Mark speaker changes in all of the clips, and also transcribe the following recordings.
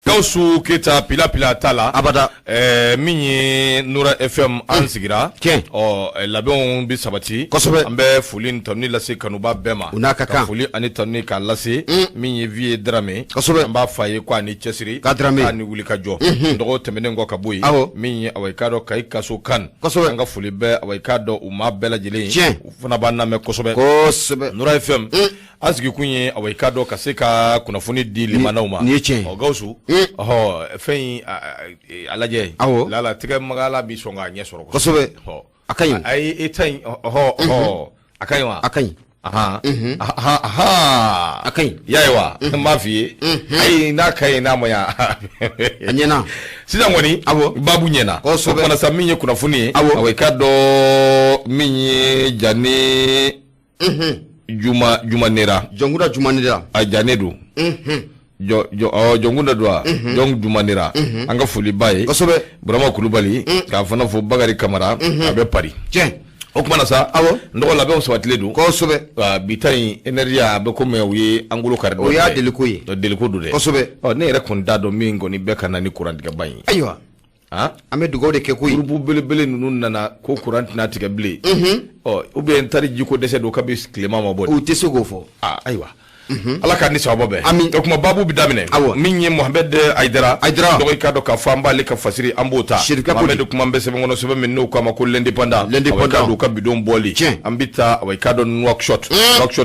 Speaker 1: Gawsu Keita pila tala
Speaker 2: abada
Speaker 1: minyi Nura FM ansigira labon bi sabati ambe fulin tonni lase kanuba bema
Speaker 2: ka
Speaker 1: fuli ani tonni ka lase minyi vie drame amba faye kwa ni chesiri ani wuli ka jo ndogo temene ngo kabuyi minyi awaikado kai kaso kan anga fuli be awaikado uma bela jili funa banna me kosobe Nura FM asigi kunye awaikado kaseka kuna funi dili manauma Gawsu fein alaje lala tige magala bi songa nyesoro
Speaker 2: kosobe akayin
Speaker 1: ay etain akaywa
Speaker 2: akayin
Speaker 1: akayin yaiwa mafi ay na kai na moya
Speaker 2: anyena
Speaker 1: sida ngoni babu nyena kosobe na saminye kuna funi awekado minye jane jumanera
Speaker 2: jumanera
Speaker 1: ajanedu jongunda doa jong jumanira anga fuli baye
Speaker 2: kosobe
Speaker 1: burama kulubali ka fana fo bagari kamara abe pari o kuma na sa ndo la be on swatile du
Speaker 2: kosobe
Speaker 1: bitai energy abe ko me wi angulo kardo
Speaker 2: o ya delikoyi
Speaker 1: delikodu de kosobe ne re kon dado mingo ni beka na ni courant diga bayi
Speaker 2: aywa ame dugode ke kuyi
Speaker 1: rubu bele nunu nana ko courant na tiga ble o be entari jiko dese do kabis clément mabodi
Speaker 2: o tesogo fo
Speaker 1: aywa ala ka ni sababu be kuma babu bidamine minye Mohamed Aidara do ka do ka famba le ka fasiri ambota Mohamed kuma mbese ngono sebe minno ko ma ko l'indépendant do ka bidon boli ambita way ka do workshop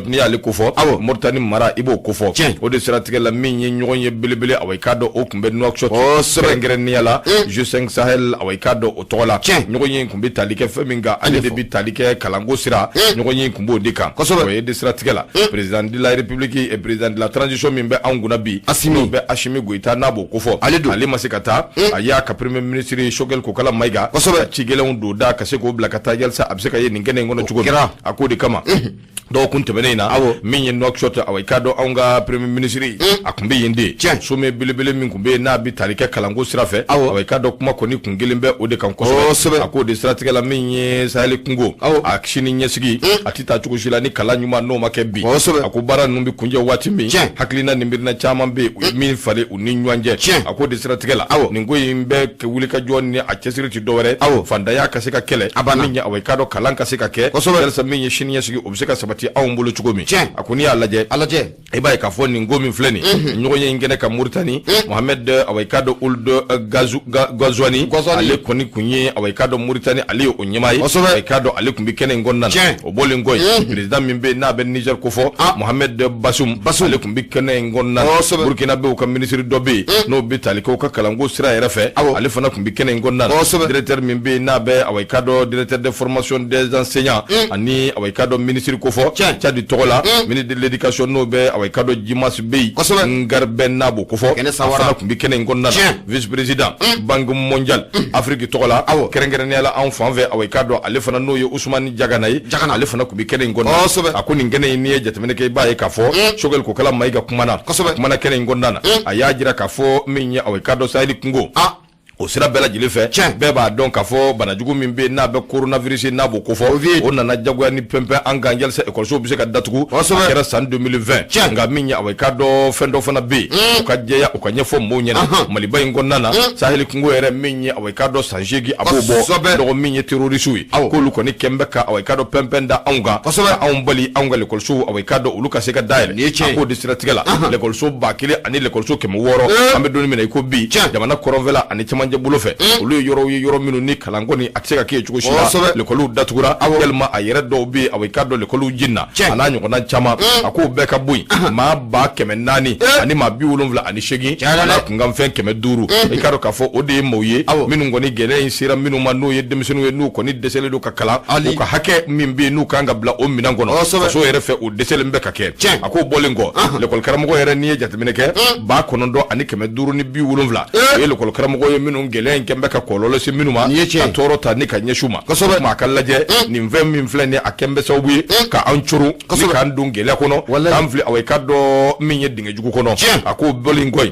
Speaker 1: ni ale ko fo Murtani Mara ibo ko fo o de stratégie la minye nyonye belebele way ka do o kumbe workshop ngere ni ala J5 Sahel way ka do o tola nyonye kumbe talike feminga ale de bitalike kalango sira nyonye kumbo dika way de stratégie la président de la République et président de la transition mimbe anguna bi asimi be Ashimi Goita nabo kofo ali masikata aya ka premier ministre Shogel Kokala Maiga chigele on da ka seko blakata yelsa abseka ye ningene ngono chugo akodi kama do kunte benena minye nokshot awaikado anga premier ministre akumbe yende some bilebele min kumbe na bi tarike kalango sirafe awaikado kuma koni kungelembe ode kan koso akodi strategie la minye sahel kungo akshini nyesigi atita chukushila ni kala nyuma no makebi akubara numbi kunje wati mi haklina nimbirina chama be min fale uninywanje akodi strategie la ningo yimbe ke wulika jonni achesiriti dowere fanda ya kaseka kele minye awaikado kalanka seka ke delsa minye shini nyesigi obseka sabati awumbulu chugomi akuni alaje ibay ka foni ngomi fleni nyogonye ingene ka Mauritanie Mohamed awaikado uldo Gazwani ale koni kunye awaikado Mauritanie ali onyemai awaikado ale kumbi kene ngonnan obole ngoy president mimbe na ben Niger kofo Mohamed Basum ale kumbi kene ngonnan Burkina be ko ministre dobe no bitali ko ka kalango sira refe ale fana kumbi kene ngonnan directeur mimbe na be awaikado directeur de formation des enseignants ani awaikado ministre kofo Tchadi Togola ministre de l'éducation no be awaikado Jimas Bey Ngarben Nabo kofo afana kumbi kene ngonna vice président Banque mondiale Afrique Togola kerengere ne ala enfant ve awaikado ale fana no ye Ousmane Diaganay ale fana kumbi kene ngonna akuni ngene ni jetemene ke baye kafo Shogel Kokala Maiga kumana kene ngonna aya jira kafo minye awaikado Sahel Kungo o sira bela jilife beba donc afo banajugu mimbe na be coronavirus na bo ko fo o nana jagwa ni pempe angangel se école so bise ka datugu akera san 2020 nga minya awekado fendo fana be o ka jeya o ka nyefo mo nyena maliba ngonnana Sahel Kungo ere minya awekado sanjegi abobo do minya terroriste ko lu ko ni kembe ka awekado pempe nda anga bali anga l'école so awekado uluka se ka dael ko distratigala l'école so bakile ani l'école so kemo woro ambe doni mena ko bi jamana korovela ani manje bulofe olu yoro minu ni kalangoni atseka ke chuko shira le kolu datugura yelma ayere do bi awikado le kolu jinna ananyo kona chama ako beka bui ma ba kemenani ani ma bi ulumvla ani shegi ana kungam fen keme duru ikaro kafo ode moye minu ngoni gele insira minu manu yedde misunu nu koni desele do kakala ko hake mimbi nu kanga bla o minangono so yere fe o desele mbeka ke ako bolingo le kol karamugo yere ni jatemene ke ba konondo ani keme duru ni bi ulumvla le kol karamugo minun gelen kembe ka kololo si minuma atoro ta ni ka nyeshuma ma kallaje ni mvem min flene akembe sawbi ka anchuru ni kan dun gele kono kan fli away kaddo min yedinga jugu kono ako bolingoy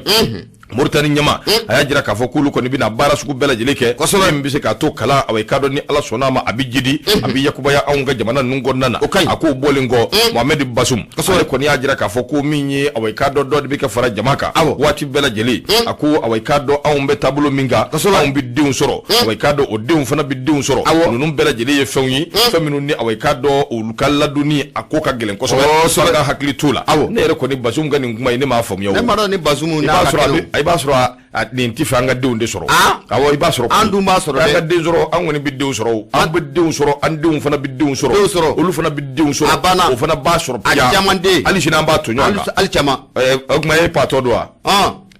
Speaker 1: Mauritanie ɲama a y'a jira k'a fɔ k'olu kɔni bɛna baara sugu bɛɛ lajɛlen kɛ kosɛbɛ min bɛ se k'a to kalan a ka dɔn ni Ala sɔnna ma a bɛ jidi a bɛ yakubaya anw ka jamana ninnu kɔnɔna na a k'o bɔlen kɔ Mohamed Bazoum ale kɔni y'a jira k'a fɔ ko min ye a ka dɔn dɔ de bɛ kɛ fara jama kan waati bɛɛ lajɛlen a ko a ka dɔn anw bɛ taabolo min kan anw bɛ denw sɔrɔ a ka dɔn o denw fana bɛ denw sɔrɔ ninnu bɛɛ lajɛlen ye fɛnw ye fɛn minnu ni a ka dɔn olu ka ladonni a ko ka gɛlɛn kosɛbɛ ka hakili t'o la ne yɛrɛ kɔni Bazoum ka nin kuma in ne m'a faamuya
Speaker 2: ne m'a dɔn ni Bazoum n'a hakili
Speaker 1: i b'a sɔrɔ nin tɛ fɛ an ka denw de sɔrɔ i b'a sɔrɔ
Speaker 2: an dun b'a sɔrɔ
Speaker 1: an ka den sɔrɔ an kɔni bɛ denw sɔrɔ an bɛ denw sɔrɔ an denw fana bɛ denw sɔrɔ olu fana bɛ denw sɔrɔ
Speaker 2: a banna
Speaker 1: o fana b'a sɔrɔ
Speaker 2: a caman den
Speaker 1: hali sini an b'a to ɲɔgɔn kan
Speaker 2: hali caman
Speaker 1: o tuma e patɔ don wa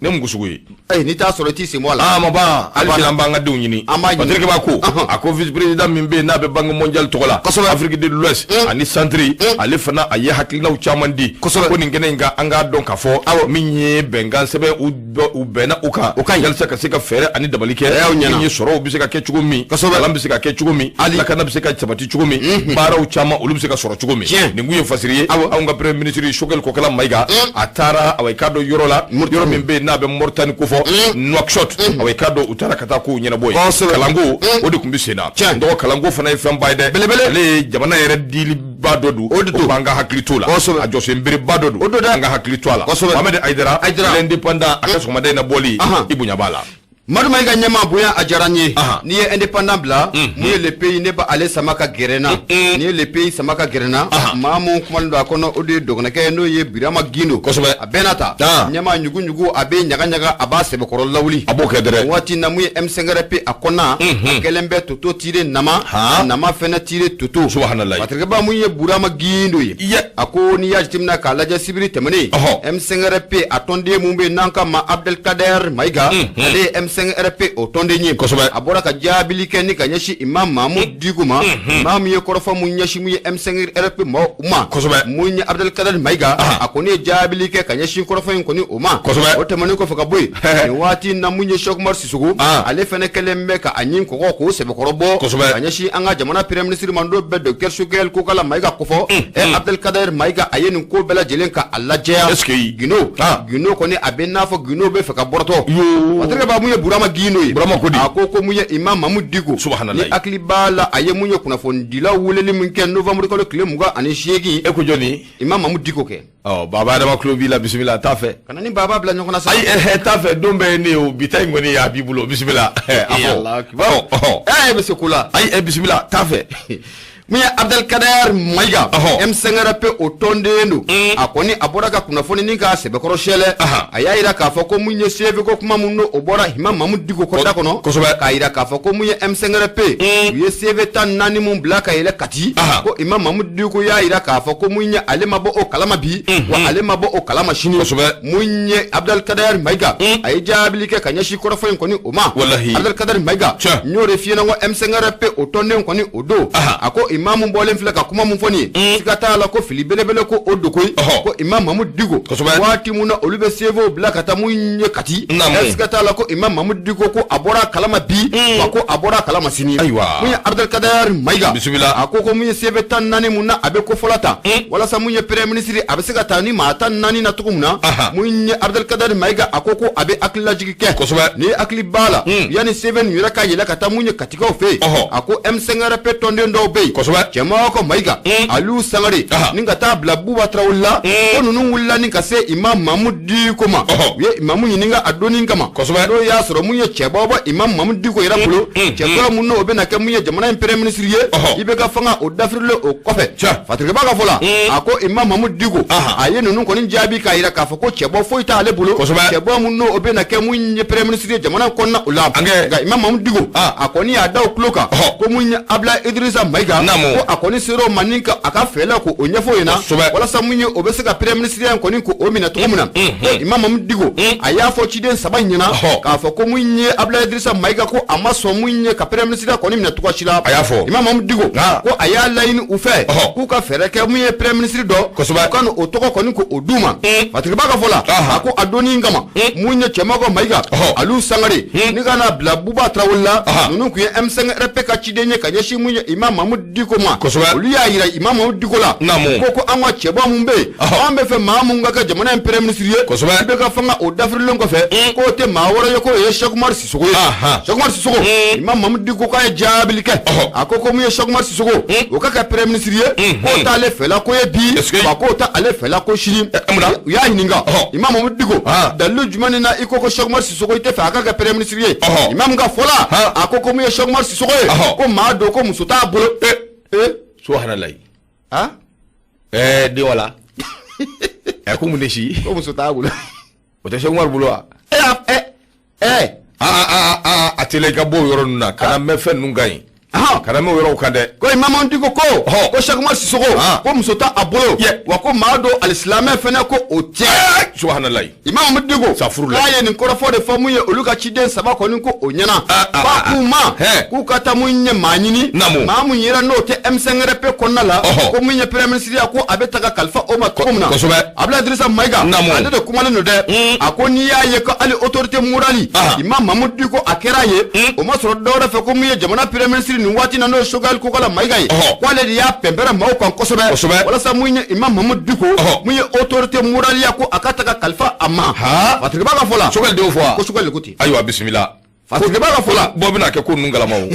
Speaker 1: ne mun sugu ye
Speaker 2: n'i t'a sɔrɔ i t'i sen bɔ a la
Speaker 1: ma ban hali sini an b'an ka denw ɲini Patrick b'a ko a ko vice président min bɛ yen n'a bɛ banque mondiale tɔgɔ la Afrique de l'Ouest ani centre ale fana a ye hakilinaw caman di ko nin kɛnɛ in kan an k'a dɔn k'a fɔ min ye bɛnkan sɛbɛn u bɛnna u kan yalisa ka se ka fɛɛrɛ ani dabali kɛ min ye sɔrɔw bɛ se ka kɛ cogo min kalan bɛ se ka kɛ cogo min lakana bɛ se ka sabati cogo min baaraw caman olu bɛ se ka sɔrɔ cogo min nin kun ye fasiri ye anw ka premier ministre Choguel Kokala Mayiga a taara a ka dɔn yɔrɔ la yɔrɔ min bɛ yen n'a bɛ Mauritanie ko fɔ Nouakchott a ka dɔn u taara ka taa k'u ɲɛnabɔ ye kalanko o de tun bɛ sen na dɔgɔ kalanko fana ye fɛn ba ye dɛ belebele ale ye jamana yɛrɛ diliba dɔ don o de to an ka hakili t'o la a jɔsenbereba dɔ don an ka hakili to a la Mohamed Aidara l'indépendant a ka sɔgɔmada in na bɔli i bonya b'a la
Speaker 2: Madu Mayiga ɲɛma bonya a diyara n ye n'i ye indépendant bila mun ye le pays ne ba ale sama ka gɛrɛnna n'i ye le pays sama ka gɛrɛnna maa mun kumalen don a kɔnɔ o de ye dɔgɔnɔkɛ n'o ye Birama Gindo kosɛbɛ a bɛɛ n'a ta ɲɛma ɲugu a bɛ ɲaga ɲaga a b'a sɛbɛkɔrɔ lawuli
Speaker 1: a b'o kɛ dɛrɛ
Speaker 2: waati na mun ye M5RP a kɔnɔna a kɛlen bɛ toto tire nama fɛnɛ tire toto
Speaker 1: subhanallah
Speaker 2: patrikeba mun ye Birama Gindo ye a ko n'i y'a jateminɛ k'a lajɛ sibiri tɛmɛnen M5RP a tɔnden mun bɛ n'an ka ma Abdelkader Mayiga ale ye M5RP o tɔnden ye a bɔra ka jaabili kɛ ni ka ɲɛsin Imam Mahmud Dicko ma Imam ye kɔrɔfɔ mun ɲɛsin mun ye M5RP ma mun ye Abdelkader Mayiga a kɔni ye jaabili kɛ ka ɲɛsin kɔrɔfɔ in kɔni o ma o tɛmɛnen kɔfɛ ka bɔ yen nin waati na mun ye Cheikh Umar Sissoco ale fɛnɛ kɛlen bɛ ka a ɲin kɔgɔ k'o sɛbɛkɔrɔ bɔ ka ɲɛsin an ka jamana premier ministre man do bɛɛ Docteur Choguel Kokala Mayiga kɔfɔ Abdelkader Mayiga a ye nin ko bɛɛ lajɛlen ka a lajɛya Guinot kɔni a bɛ n'a fɔ Guinot bɛ fɛ ka bɔrɔtɔ patrikeba mun ye Birama Gindo ye a ko mun ye Imam Mahmud Dicko ni hakili b'a la a ye mun ye kunnafonidilaw weleli min kɛ novembre kalo tile 28
Speaker 1: e ko jɔni
Speaker 2: Imam Mahmud Dicko kɛ
Speaker 1: Baba Adama kulo b'i la bisimila t'a fɛ
Speaker 2: kana ni baba bila ɲɔgɔn na sa
Speaker 1: ayi t'a fɛ don bɛɛ ne o bi ta in kɔni a b'i bolo bisimila
Speaker 2: bɛ se ko la
Speaker 1: ayi bisimila t'a fɛ
Speaker 2: mun ye Abdelkader Mayiga M5RP o tɔnden don a kɔni a bɔra ka kunnafoni ni ka sɛbɛkɔrɔ sɛlɛ a y'a jira k'a fɔ ko mun ye CV ko kuma mun don o bɔra Imam Mahmud Dicko kɔda kɔnɔ k'a jira k'a fɔ ko mun ye M5RP u ye CV 14 mun bila ka yɛlɛ Kati ko Imam Mahmud Dicko y'a jira k'a fɔ ko mun ye ale ma bɔ o kalama bi wa ale ma bɔ o kalama sini mun ye Abdelkader Mayiga a ye jaabili kɛ ka ɲɛsin kɔrɔfɔ in kɔni o ma Abdelkader Mayiga n y'o de f'i ɲɛna ko M5RP o tɔnden kɔni o don a ko Imam bɔlen filɛ ka kuma mun fɔ nin ye siga t'a la ko fili belebele ko o dogoyi ko Imam Mahmud Dicko waati mun na olu bɛ CV bila ka taa mun ye Kati siga t'a la ko Imam Mahmud Dicko ko a bɔra kalama bi wa ko a bɔra kalama sini mun ye Abdelkader Mayiga a ko mun ye CV 14 mun na a bɛ ko fɔlɔ ta walasa mun ye premier ministre a bɛ se ka taa ni maa 14 na cogo mun na mun ye Abdelkader Mayiga a ko a bɛ hakililajigi kɛ ni hakili b'a la yanni CV nin yɛrɛ ka yɛlɛ ka taa mun ye Katikaw fɛ yen a ko M5RP tɔnden dɔw bɛ yen cɛma ko Mayiga Aliou Sangare ni ka taa bila Buba Traoré la ko ninnu wulila ni ka se Imam Mahmud Dicko ma u ye Imam ɲininka a donni kama n'o y'a sɔrɔ mun ye cɛba bɔ Imam Mahmud Dicko yɛrɛ bolo cɛba mun n'o bɛna kɛ mun ye jamana in premier ministre ye i bɛ ka fanga o dafirilen o kɔfɛ Fatirikeba ka fɔ la a ko Imam Mahmud Dicko a ye ninnu kɔni jaabi k'a jira k'a fɔ ko cɛba foyi t'ale bolo cɛba mun n'o bɛna kɛ mun ye premier ministre ye jamana kɔnɔna o la nka Imam Mahmud Dicko a kɔni y'a da o tulo kan ko mun ye Abdoulaye Idrissa Mayiga ko a kɔni sera o ma ni ka a ka fɛlɛ ko o ɲɛfɔ yen na walasa mun ye o bɛ se ka premier ministre in kɔni ko o minɛ cogo min na Imam Mahmud Dicko a y'a fɔ ciden 3 ɲɛna k'a fɔ ko mun ye Abdoulaye Idrissa Mayiga ko a ma sɔn mun ye ka premier ministre kɔni minɛ cogo si la a y'a fɔ Imam Mahmud Dicko ko a y'a laɲini u fɛ k'u ka fɛɛrɛ kɛ mun ye premier ministre dɔ u ka o tɔgɔ kɔni ko o d'u ma Fatirikeba ka fɔ la a ko a donni kama mun ye cɛmɔgɔ Mayiga Aliou Sangare ni ka na bila Buba Traoré la ninnu kun ye M5RP ka ciden ye ka ɲɛsin mun ye Imam Mahmud Dicko Diko ma olu y'a yira Imam Mamadou Diko la ko an ka cɛba mun bɛ yen an bɛ fɛ maa mun ka kɛ jamana in premier ministre ye i bɛ ka fanga o dafirilen kɔfɛ k'o tɛ maa wɛrɛ ye k'o ye Cheikh Oumar Sissoko ye Cheikh Oumar Sissoko Imam Mamadou Diko k'a ye jaabili kɛ a ko mun ye Cheikh Oumar Sissoko o ka kɛ premier ministre ye k'o t'ale fɛla ko ye bi wa k'o t'ale fɛla ko sini u y'a ɲininka Imam Mamadou Diko dalilu jumɛn na i ko Cheikh Oumar Sissoko i tɛ fɛ a ka kɛ premier ministre ye Imam ka fɔ la a ko mun ye Cheikh Oumar Sissoko ye ko maa do ko muso t'a bolo
Speaker 1: subhanallah de wala ko mun de si
Speaker 2: ko muso t'a bolo
Speaker 1: o tɛ Cheikh Oumar bolo wa a tele ka bɔ yɔrɔ ninnu na kana mɛn fɛn ninnu ka ɲi kana mɛn yɔrɔw kan dɛ
Speaker 2: ko Imam Mamadou Diko ko Cheikh Oumar Sissoko ko muso t'a a bolo wa ko maa do alisilamɛ fɛnɛ ko o tɛ
Speaker 1: subhanallah
Speaker 2: Imam Mamadou Diko k'a ye nin kɔrɔfɔ de fɔ mun ye olu ka ciden 3 kɔni ko o ɲɛna k'a k'u ma k'u ka taa mun ye maa ɲini maa mun yera n'o tɛ M5RP kɔnɔna la ko mun ye premier ministre ya ko a bɛ ta ka kalifa o ma cogo min na Abdoulaye Idrissa Maïga ale de kumalen don dɛ a ko n'i y'a ye ko hali autorité morale Imam Mamadou Diko a kɛra ye o ma sɔrɔ dɔwɛrɛ fɛ ko mun ye jamana premier ministre nin waati na n'o ye Choguel Kokala Maïga ye k'ale de y'a pɛnpɛrɛn maaw kan kosɛbɛ walasa mun ye Imam Mamadou Diko mun ye autorité morale ya ko a ka ta ka kalifa a ma Fatigiba ka fɔ la
Speaker 1: Choguel de y'o fɔ
Speaker 2: ko Choguel de ko ten
Speaker 1: ayiwa bisimila
Speaker 2: Fatigiba ka fɔ la
Speaker 1: bɔ bɛna kɛ ko ninnu galama o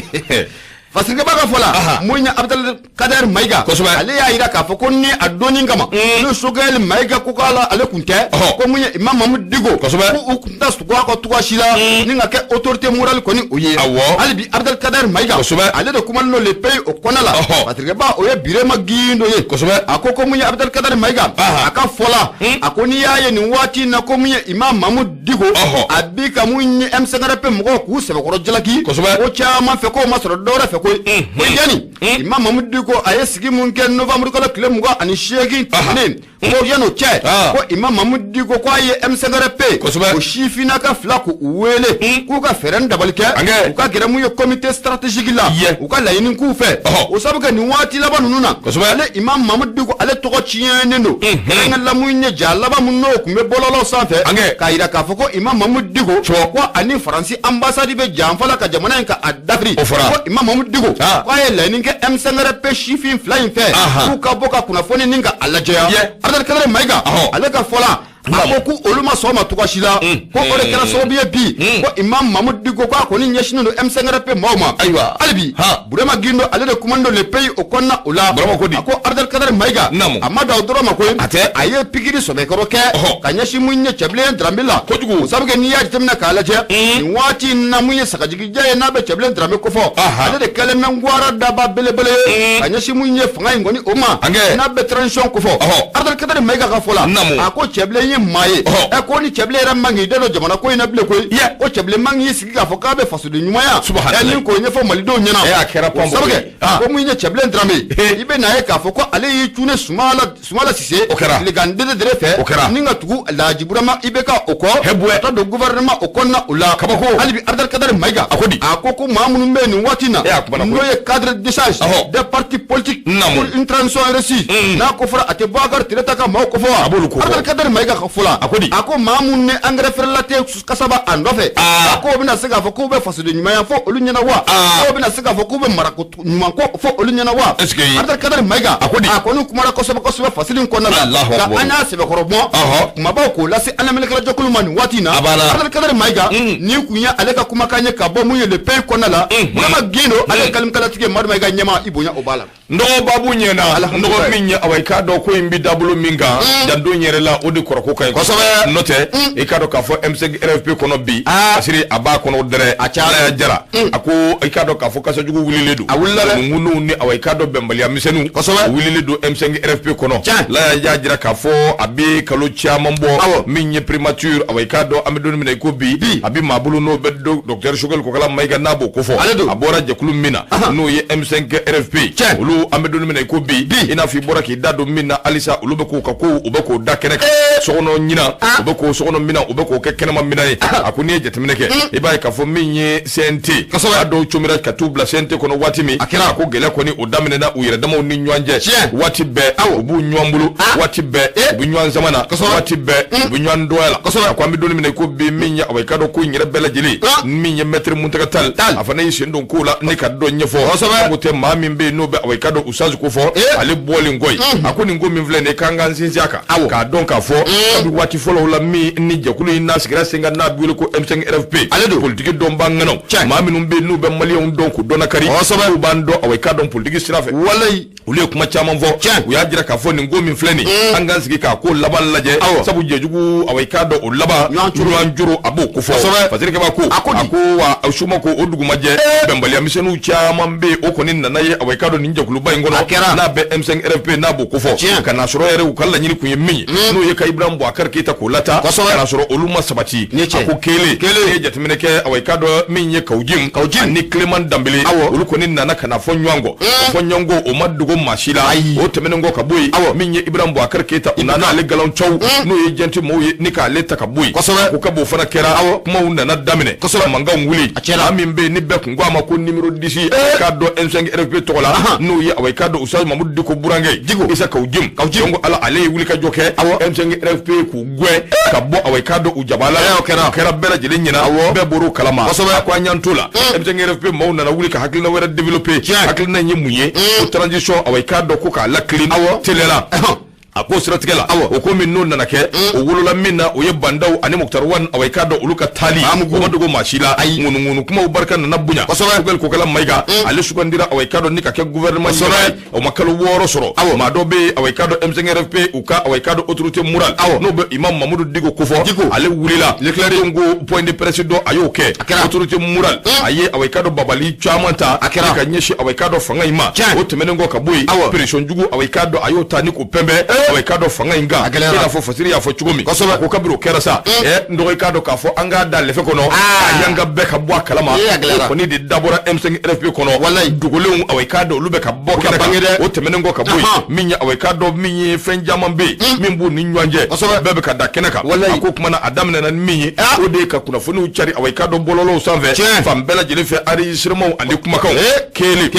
Speaker 2: Fatigiba ka fɔ la mun ye Abdel Kader Maïga ale y'a yira k'a fɔ ko ni a donni kama n'o Choguel Maïga ko k'ala ale kun tɛ ko mun ye Imam Mamadou Diko ko u kun tɛ suguya ka cogoya si la ni ka kɛ autorité morale kɔni o ye hali bi Abdel Kader Maïga ale de kumalen don le pays o kɔnɔ la Fatigiba o ye Birema Gindo ye a ko mun ye Abdel Kader Maïga a ka fɔ la a ko n'i y'a ye nin waati in na ko mun ye Imam Mamadou Diko a bi ka mun ye M5RP mɔgɔw k'u sɛbɛkɔrɔ jalaki ko caman fɛ k'o ma sɔrɔ dɔwɛrɛ fɛ ko yani Imam Mamadou Diko a ye sigi mun kɛ novembre kalo tile 28 tɛmɛnen ko yan'o cɛ ko Imam Mamadou Diko ko a ye M5RP o sifinnaka 2 k'u wele k'u ka fɛɛrɛ dabali kɛ u ka gɛrɛ mun ye comité stratégique la u ka laɲini k'u fɛ o sabu kɛ nin waati laban ninnu na ale Imam Mamadou Diko ale tɔgɔ tiɲɛnen don kɛrɛnkɛrɛnla mun ye ja laban mun n'o kun bɛ bɔlɔlɔw sanfɛ k'a yira k'a fɔ ko Imam Mamadou Diko ko ani Faransi ambassade bɛ janfa la ka jamana in ka a dafiri ko Imam Mamadou Diko ko a ye laɲini kɛ M5RP sifin 2 in fɛ k'u ka bɔ ka kunnafoni nin ka a lajɛya Abdel Kader Maïga ale ka fɔ la a ko olu ma sɔn ma cogoya si la ko o de kɛra sababu ye bi ko Imam Mamadou Diko ko a kɔni ɲɛsinnen don M5RP maaw ma ayiwa hali bi Birema Gindo ale de kumanden don le pays o kɔnɔna o la a ko Abdel Kader Maïga a ma da o dɔrɔn ma koyi a ye pikiri sɛbɛkɔrɔ kɛ ka ɲɛsin mun ye Cɛbilen Dramé la kojugu o sabu kɛ n'i y'a jateminɛ k'a lajɛ nin waati in na mun ye sagajigija ye n'a bɛ Cɛbilen Dramé kofɔ ale de kɛlen bɛ Ngwara daba belebele ye ka ɲɛsin mun ye fanga in kɔni o ma n'a bɛ transition kofɔ Abdel Kader Maïga ka fɔ la a ko Cɛbilen ye maa ye ko ni Cɛbilen yɛrɛ man k'i da don jamana ko in na bilen koyi ko Cɛbilen man k'i sigi k'a fɔ k'a bɛ fasoden ɲumanya ni k'o ɲɛfɔ malidenw ɲɛna sabu kɛ ko mun ye Cɛbilen Dramé i bɛ n'a ye k'a fɔ ko ale y'i cunne Sumala Sise tilegan dere fɛ ni ka tugu Laji Burama IBK o kɔ ka taa don gouvernement o kɔnɔna o la kabako hali bi Abdel Kader Maïga a ko maa minnu bɛ nin waati na n'o ye cadre d'échange des partis politiques pour une transition réussie n'a ko fɔra a tɛ Boubacar Keïta ka maaw kofɔ wa Abdel Kader Maïga ka fɔ la a ko maa minnu ni engrais feerela tɛ kasaba a nɔfɛ a ko bɛna se k'a fɔ k'u bɛ fasoden ɲumanya fɔ olu ɲɛna wa k'u bɛna se k'a fɔ k'u bɛ marako ɲuman ko fɔ olu ɲɛna wa Abdel Kader Maïga a kɔni kumana kosɛbɛ fasili in kɔnɔna la nka an y'a sɛbɛkɔrɔ bɔ kumabaw k'o lase an lamɛnnikɛlajɛkulu ma nin waati in na Abdel Kader Maïga nin kun ye ale ka kumakan ye ka bɔ mun ye le pays kɔnɔna la Birema Gindo ale kalimikalatigi Madu Maïga ɲɛma i bonya o b'a la
Speaker 1: nɔgɔ babu ɲɛna nɔgɔ min ye awa i k'a dɔn ko in bi dabolo min kan janto yɛrɛ la o de kɔrɔko ka ɲi kosɛbɛ n'o tɛ i k'a dɔn k'a fɔ M5RP kɔnɔ bi kasiri a b'a kɔnɔ dɛrɛ a caya jara a ko i k'a dɔn k'a fɔ kasajugu wulilen don a wulila dɛ ŋununw ni awa i k'a dɔn bɛnbaliya misɛnninw kosɛbɛ wulilen don M5RP kɔnɔ la y'a jira k'a fɔ a bɛ kalo caman bɔ min ye primature awa i k'a dɔn an bɛ don min na i ko bi a bɛ maa bolo n'o bɛ docteur Choguel Kokala Maïga n'a b'o ko fɔ a bɔra jɛkulu min na n'o ye M5RP olu an bɛ don min na i ko bi i n'a fɔ i bɔra k'i da don min na halisa olu bɛ k'u ka kow u bɛ k'o da kɛnɛ kan sokono nyina o be ko sokono mina o be ko ke kenama mina ni akuni e jetemene ke e ba ka fo minye sente ado chumira ka tubla sente kono wati mi akira ko gele ko ni o damene na o yere dama ni nywanje wati be o bu nywambulu wati be bu nywan zamana wati be bu nywan doela ko mi doni mine ko be minya o ka do ko nyere bela jili minya metre muntaka tal afana yi sendo kula ni ka do nyefo ko te mami be no be o ka do usazu ko fo ale boli ngoy akuni ngomi vle ne kanga nzinzi aka ka donc a fo bi wati folo la mi ni jakulu ina sigira senga na bi ko M5 RFP politique do mbangano mami no be no be malion donc dona kari o bando o ka don politique sirafe walay ule kuma chama vo u ya jira ka fo ni ngomi fleni anga sigi ka ko labal laje sabu jejugu o ka do o laba nwanjuro abu ko fo fasiri ke ba ko wa shuma ko odugu maje bembali ya misenu chama be o ko nin na ye o ka do ni jakulu bay ngono na be M5 RFP na bu ko fo kana soro yere ukalla nyini kunye minyi no ye ka Ibrahim Boubacar Keita ko lata kana soro oluma sabati ko kele e jatemene ke awai kado minye kaujim ni Clement Dambele uluko ni nana kana fonywango o madugo mashila o temene ngo kaboy minye Ibrahim Boubacar Keita unana le galon chow no ye jenti mo ye ni ka leta kaboy ko kabo fana kera kuma unana damene manga nguli amimbe ni be ngwa ma ko numero 10 kado M5 RFP tola no ye awai kado Oustaz Mamadou Diko Burange isa kaujim ngo ala ale wuli ka joke M5 RFP ku gwe ka bo awai kado ujabala kera bela jeli nyina be boru kalama ko anyantula M5 RFP mauna na wuli ka hakilina wera developer hakilina nyemunye transition awai kado ko ka la clean telela ako siratigela o ko min non nanake o wolola minna o yebandaw ani Muktar Wan awai kado uluka tali ko madugo mashila ngunu kuma ubarka na nabunya ko ko kala maiga ale sugandira awai kado nika ke gouvernement o makalo woro soro ma do be awai kado M5 RFP uka awai kado autorité morale no be Imam Mamadou Digo Kofo ale wulila l'éclairer ngo point de presse do ayoke autorité morale aye awai kado babali chamanta ka nyeshi awai kado fangaima o temene ngo kaboy pression jugu awai kado ayota ni ko pembe awai kado fanga inga ina fo fasiri ya fo chugumi ko kabiro kerasa ndo kado ka fo anga dalle fe kono ayanga be ka bwa kalama ko ni di dabora M5 RFP kono wallahi dugole awai kado lube ka boka bangede o temene ngo ka boy minya awai kado minyi fenjama be mimbu ni nywanje bebe ka dakeneka ko kuma na adamna na minyi o de ka kuna funu chari awai kado bololo sanve fambela jele fe ari sirmo andi kuma kan kele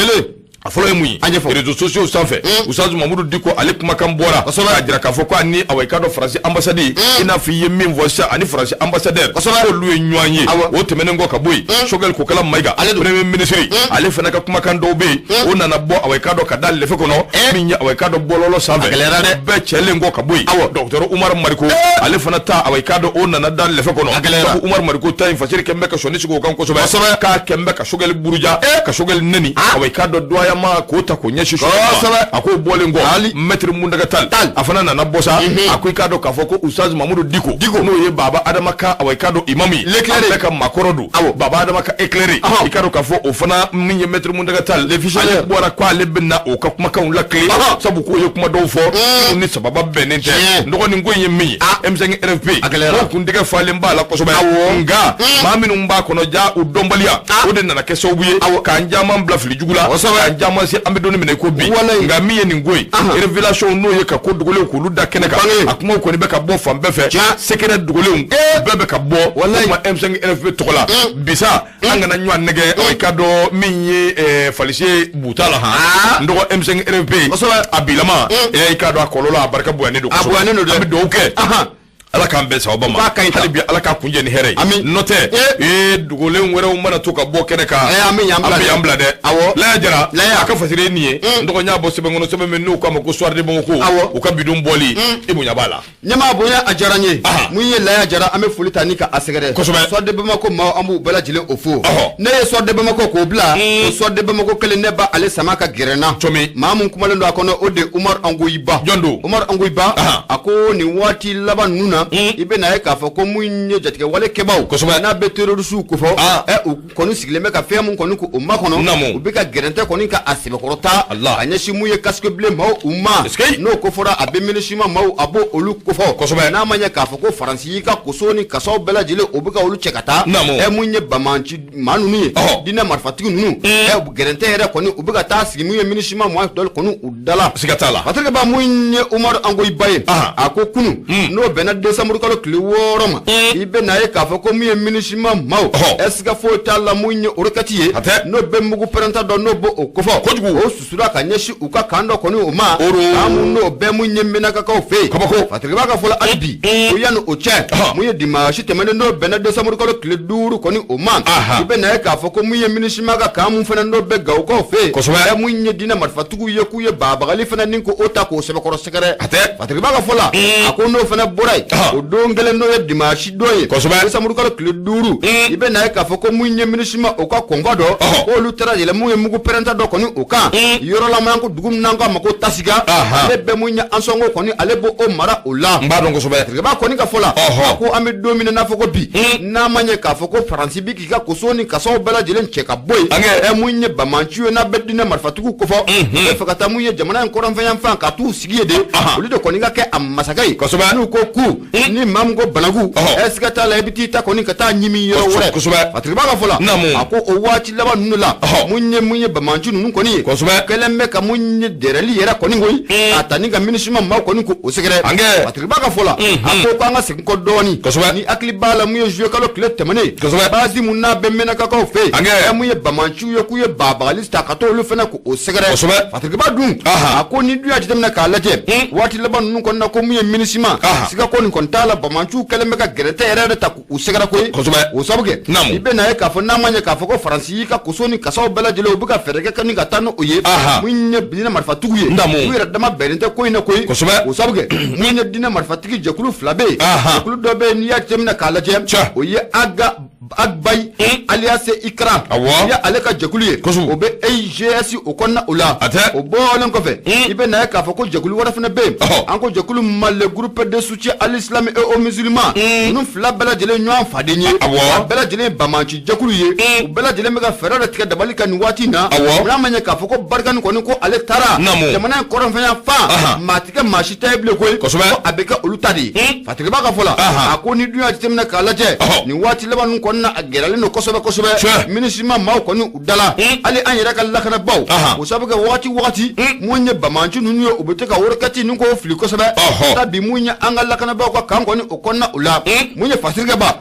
Speaker 1: afolo emuyi réseaux sociaux sanfé Oustaz Mamadou Diko ale kuma kan bora ajira ka foko ani awai kado France ambassade ina fi yemim voice ani France ambassadeur ko luwe nywanye o temene ngo ka boy shogel ko kala maiga premier ministre ale fana ka kuma kan do be o nana bo awai kado ka dal le fe kono minya awai kado bololo sanfé be chele ngo ka boy docteur Oumar Mariko ale fana ta awai kado o nana dal le fe kono ko Oumar Mariko ta fasiri kembe ka shoni sigo kan ko so ka kembe ka shogel buruja ka shogel neni awai kado do ma ko ta ko nyeshi ako bolengo metre mundaga tal afana na bosa ako ikado ka foko Oustaz Mamadou Diko no ye baba adama ka awai kado imami l'éclairer ka makorodu baba adama ka éclairer ikado ka fo ofana minye metre mundaga tal le fichier bora kwa lebna o ka kuma kan la clé sabu ko ye kuma do fo ni sababa benente ndo ni ngoye mi M5 RFP ko kundiga falemba la ko so ba nga maminu mba kono ja u dombalia o de na keso buye ka njama mbla fili jugula jama si ambe doni mine ko bi nga miye ni ngoy révélation no ye ka ko dugole ko lu da keneka akuma ko ni be ka bo fam be fe secret dugole bebe ka bo ma M5 RFP tokola bisa anga na nywa nege o kado minye falise butala ndo M5 RFP abilama e kado akolola barka buane do ambe do ke ala kan be sa obama halibi ala ka kunje ni here note dugole nwere umana to ka bo keneka ambla de la jara aka fasire niye ndoko nya bo sebe ngono sebe menu ko amako soirde bon ko o ka bidum boli ibunya bala
Speaker 2: nyama bonya ajaranye munye la jara ame fulita ni ka asegere soirde be mako ma amu bala jile ofo ne soirde be mako ko bla soirde be mako kele neba ale samaka gerena mamun kuma lendo akono ode Umar Angoyiba Umar Angoyiba ako ni wati laba nuna ibe na e ka fo ko munye jatike wale kebaw na betero su ko fo konu sigile me ka fe mun konu ko umma kono ubi ka gerente konu ka asibe korota anyashi muye casque bleu ma umma no ko fora abe minishima ma abo olu ko fo na manya ka fo ko faransi ka kusoni ka so bela jile ubi ka olu chekata munye bamanchi manuni dina marfatiku nunu gerente era konu ubi ka ta sigi muye minishima ma dol konu udala sigatala patrika ba munye Umar Angoyiba ako kunu no benade décembre kalo kile woroma ibe na ye ka fo ko mi minishima maw est-ce que faut ta la munye orokati no be mugu parenta do no bo okofo o susura ka nyeshi uka kando koni o ma amu no be munye mena ka ko fe fatriba ka fola albi o yano o che munye dimanche temene no be na décembre kalo kile duru koni o ma ibe na ye ka fo ko munye minishima ka mu fena no be ga ko fe e munye dina marfatugu ye ku ye baba gali fena ninko ota ko sebe ko sekere fatriba ka fola akono fena boray o dongele no ye dimanche doye décembre kalo kile duru ibe na ye ka fo ko munye minishima o ka kongodo o lutera yele munye mugu perenta do koni o ka yoro la manko dugum nanga mako tasiga le be munya ansongo koni alebo o mara o la
Speaker 1: mbado ngo sobe
Speaker 2: ba koni ka fola ko ame domine na foko bi na manye ka foko franci bi ka kosoni ka so bela jelen cheka boy e munye ba manchu na bedina marfatuku ko fo e fakata munye jamana en koran fanyam fan ka tu sigie de o lido koni ka ke amasagai nu ko ku ni mamgo balagu eskata la biti ta koni ka ta nyimi yo wore fatriba ka fola ako o wati laba nunu la munye ba manchu nunu koni kelembe ka munye dereli yera koni ngoy atani ga minishima ma koni ko o segere fatriba ka fola ako ko anga sin ko doni ni akli bala muye jwe kalo kle temane bazi munna be mena ka ko fe muye ba manchu yo kuye baba lista ka to lu fena ko o segere fatriba dun ako ni duya titemna ka late wati laba nunu konna ko muye minishima siga koni kontala ba manchu kelembe ka gerete era ta ko o segere ko o sabuge ibe na ka fo na manya ka fo ko franci ka kusoni ka so bela jelo buga fereke kan ga tano oye munye bina marfatugu ye wira dama berente ko ina ko o sabuge munye dina marfatugi jakulu flabe jakulu dobe ni ya temna kala jem oye aga agbay alias ikra ya aleka jakulu ye obe AGS o konna ola o bolen ko fe ibe na ka fo ko jakulu wara fna be anko jakulu mal groupe de soutien à l'islam et aux musulmans nous flabela jele nyo fadenye bela jele bamanchi jakulu ye bela jele mega ferara tika dabalika ni watina ramanya ka fo ko barkan ko ni ko ale tara jamana ko ran fa fa matika mashita eble ko abeka olutadi fatika baka fola akoni duya temna kala je ni wati laban ko na agerale no kosobe minishima ma ko ni udala ali an yera kala kana baw o sabuga wati munye bamanchi nunu yo obeteka workati ni ko fili kosobe tabi munye angala kana baw ko kan ko ni okonna ula munye fasirga ba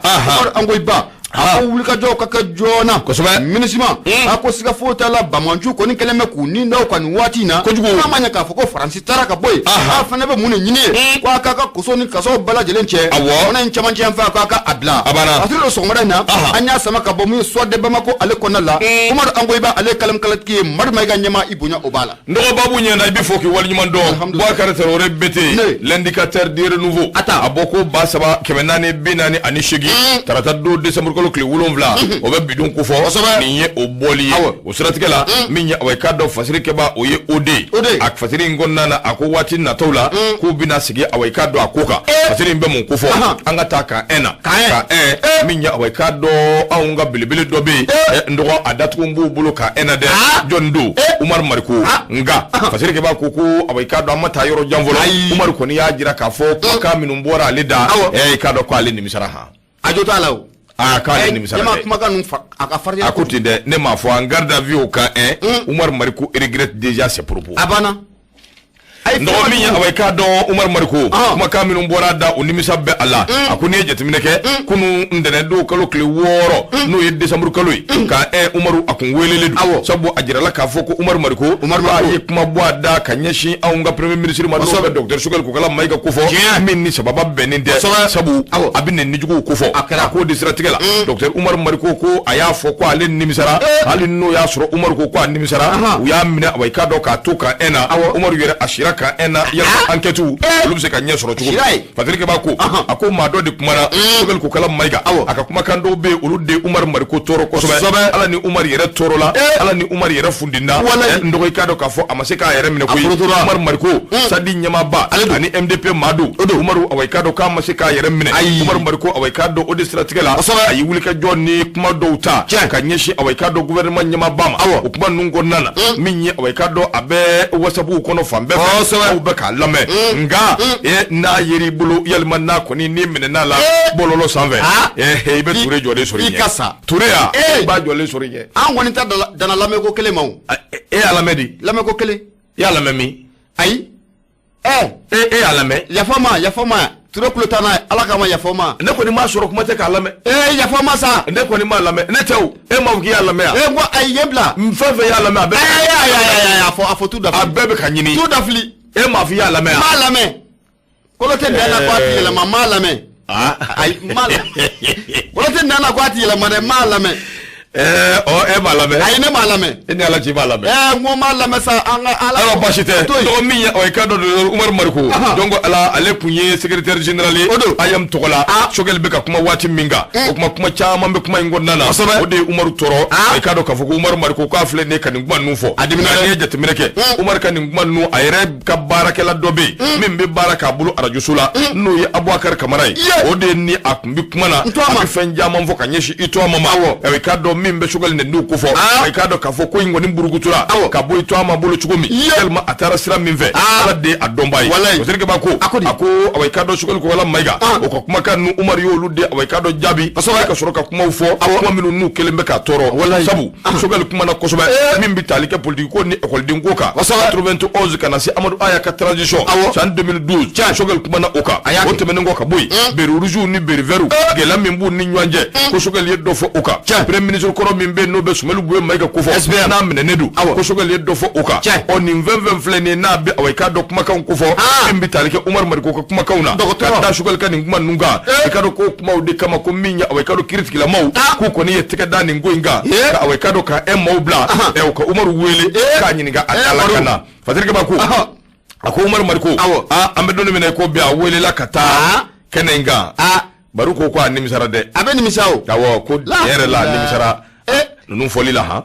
Speaker 2: angoy ba ako wulika jo kaka jona minishima ako siga fota la bamanchu koni keleme ku ni ndaw kan wati na amanya ka foko francis taraka boy afana be munye nyine kwa kaka kusoni kaso bala jelenche ona nchamanche amfa kaka abla asiro songmara na anya sama ka bomu swade bamako ale konala umar angoiba ale kalam kalatki mar mayga nyama ibunya obala
Speaker 1: ndo babu nyenda ibi foki wal nyman do bakara terore bete l'indicateur de renouveau aboko basaba kemenane binani anishigi tarata do décembre ko kle wulonvla obe bidon ko fo ni ye oboli o siratikela minya o kado fasiri keba o ye ode ak fasiri ngonna na ako wati na tola ko bina sigi o kado akoka fasiri mbe mon ko fo anga taka ena ka minya o kado aunga bilibili dobe ndo adatu mbu bulu ka ena de jondo umar mariko nga fasiri keba koko o kado amata yoro janvolo umar ko ni ya jira ka fo ka minumbora leda kado ko ale ni misaraha
Speaker 2: ajota lawo
Speaker 1: kale ni misala akuti de ne ma fo en garde à vue au cas Umar Mariko regrette déjà ses propos
Speaker 2: abana
Speaker 1: ndo minya awai ka do Umar Mariko kuma kaminu mbora da unimisa be Allah akuni jetimine ke kunu ndene do kalo kle woro no ye décembre kalo ka Umaru akun welele du sabu ajira la ka foko Umar Mariko ba ye kuma boada kanyeshi aunga premier ministre ma do docteur Sugal ko kala mayga ko fo min ni sababa beninde sabu abine ni jugo ko fo ko disratigala docteur Umar Mariko ko aya fo ko alen nimisara alin no ya suro Umar ko nimisara ya mina awai ka do ka to ka ena Umar yere ashira ka ena ya enquête lu se ka nyesoro chugo fatrike ba ko ako ma do de kumara Sugal ko kala mayga aka kuma kan do be ulude Umar Mariko toro ko sobe ala ni Umar yere toro la ala ni Umar yere fundinda ndogo ka do ka fo amase ka yere mine ko Umar Mariko sadi nyama ba ani MDP madu Umaru awai ka do ka amase ka yere mine Umar Mariko awai ka do odi strategela ayi wulika jonni kuma do ta ka nyeshi awai ka do gouvernement nyama bama kuma nungo nana minye awai ka do abe wasabu kono fambe o beka lame nga na yeri bulu yalma na ko ni mine na la bololo 120 be touré jode sori
Speaker 2: ikasa
Speaker 1: touré ba jole sori ye
Speaker 2: an woni ta dana lame ko kele maw
Speaker 1: alamedi
Speaker 2: lame ko kele
Speaker 1: ya lame mi
Speaker 2: ay
Speaker 1: alame
Speaker 2: ya fama Ture kulotana ala kama yafoma.
Speaker 1: Ne ko ni ma soro kuma te ka lame.
Speaker 2: Yafoma sa.
Speaker 1: Ne ko ni ma lame. Ne tew. Ma wuki ya lame ya.
Speaker 2: Ngo ayebla.
Speaker 1: Mfefe ya lame abe.
Speaker 2: Afo tout d'afli.
Speaker 1: Abebe ka nyini.
Speaker 2: Tout d'afli.
Speaker 1: Ma fi ya lame ya.
Speaker 2: Ma lame. Kolote ndana kwa ti la ma lame. Ay ma. Kolote ndana kwa ti la ma lame.
Speaker 1: Ma lame.
Speaker 2: Ay ne ma lame.
Speaker 1: Ni ala ci ma lame.
Speaker 2: Ngo ma lame sa ala.
Speaker 1: Ala bashite. Do mi ya o kado Umar Marko. Dongo ala ale kunye secrétaire général ayam tokola. Shogel be ka kuma wati minga. O kuma chama be kuma ngonna na. O de Umar Toro. Ay kado ka fugo Umar Marko ka fle ne kan nguma nufo. Adimina ne jatmineke. Umar kan nguma nu ayre ka baraka la dobe. Min be baraka bulu arajusula. No ye Abubakar Kamarai. O de ni akumbi kuma na. Abi fenja mamfo kanyeshi ito mama. Ay kado min be shogal ne nu kufo. Ay kado ka foko ngoni burugutura. Ka boy to ama bulu chugumi. Elma atara sira min ve. Ala de adombai. O terke ba ko. Ako ay kado shogal ko wala maiga. O ko kuma kan nu Umar yo lude ay kado jabi. Ka soro ka kuma ufo. Kuma minu nu kelembe ka toro. Sabu shogal kuma na kosoba min bitali ke politique ko ni école dingo ka. 91 kana si Amadou Aya ka transition. En 2012 shogal kuma na oka. O temene ngo ka boy. Beru ruju ni beru veru. Gela min bu ni nyanje. Ko shogal yeddo fo oka. Premier ministre ko min be no be sumelu bu maiga ko fo. Na mene nedu. Ko shogal yeddo fo oka. On in 20 flene na be ay kado kuma kan ko fo. Min bitali ke Umar Marko ko kuma kauna. Da shogal kan nguma nunga. Kado ko kuma de kama ko minya ay kado critique la maw. Ko ni yettika dani ngoinga. Ka ay kado ka maw bla. Ko Umar wele ka nyiniga ala kana. Fatirke ba ko. Ako Umar Marko. Ambe doni mena ko bia wele la kata. Kenenga. Baru ko ko animisara de.
Speaker 2: Abe nimisao.
Speaker 1: Dawo ko yere la animisara. Nunu foli la ha.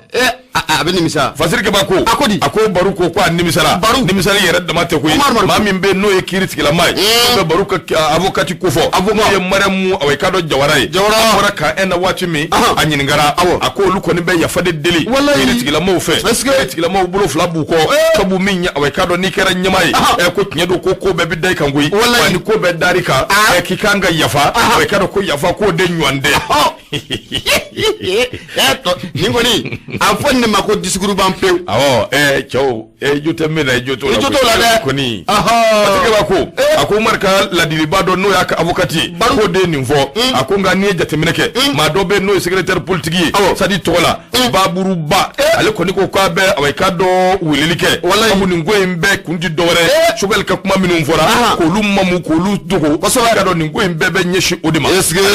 Speaker 2: Abe nimisa.
Speaker 1: Fasirke ba ko. Ako baru ko ko animisara. Nimisara yere de mate ko. Ma min be no e critique la mai. Be baru ka avocat ko fo. Avocat ye maremu awai kado jawarai. Jawara ka ena wati mi anyingara. Ako lu ko ni be ya fade deli. Critique la mo fe. Critique la mo bulo fla bu ko. Sabu min ya awai kado ni kera nyamai. Ko nyedo ko be bidai kan gui. Wani ko be darika. Kikanga yafa. Awai kado ko yafa ko de nywande.
Speaker 2: Ningoni afone mako discours bampe
Speaker 1: chow jote mena joto
Speaker 2: la
Speaker 1: koni parce que bako ako marka la dilibado no yak avocati ko de niveau ako ngani jate meneke ma do be no secrétaire politique sadi tola baburu ba ale koni ko ka be awai kado wililike amu ni ngoyembe kundi dore shogal ka kuma minum fora ko lummamu ko lu dugo ko so kado ni ngoyembe be nyeshi odima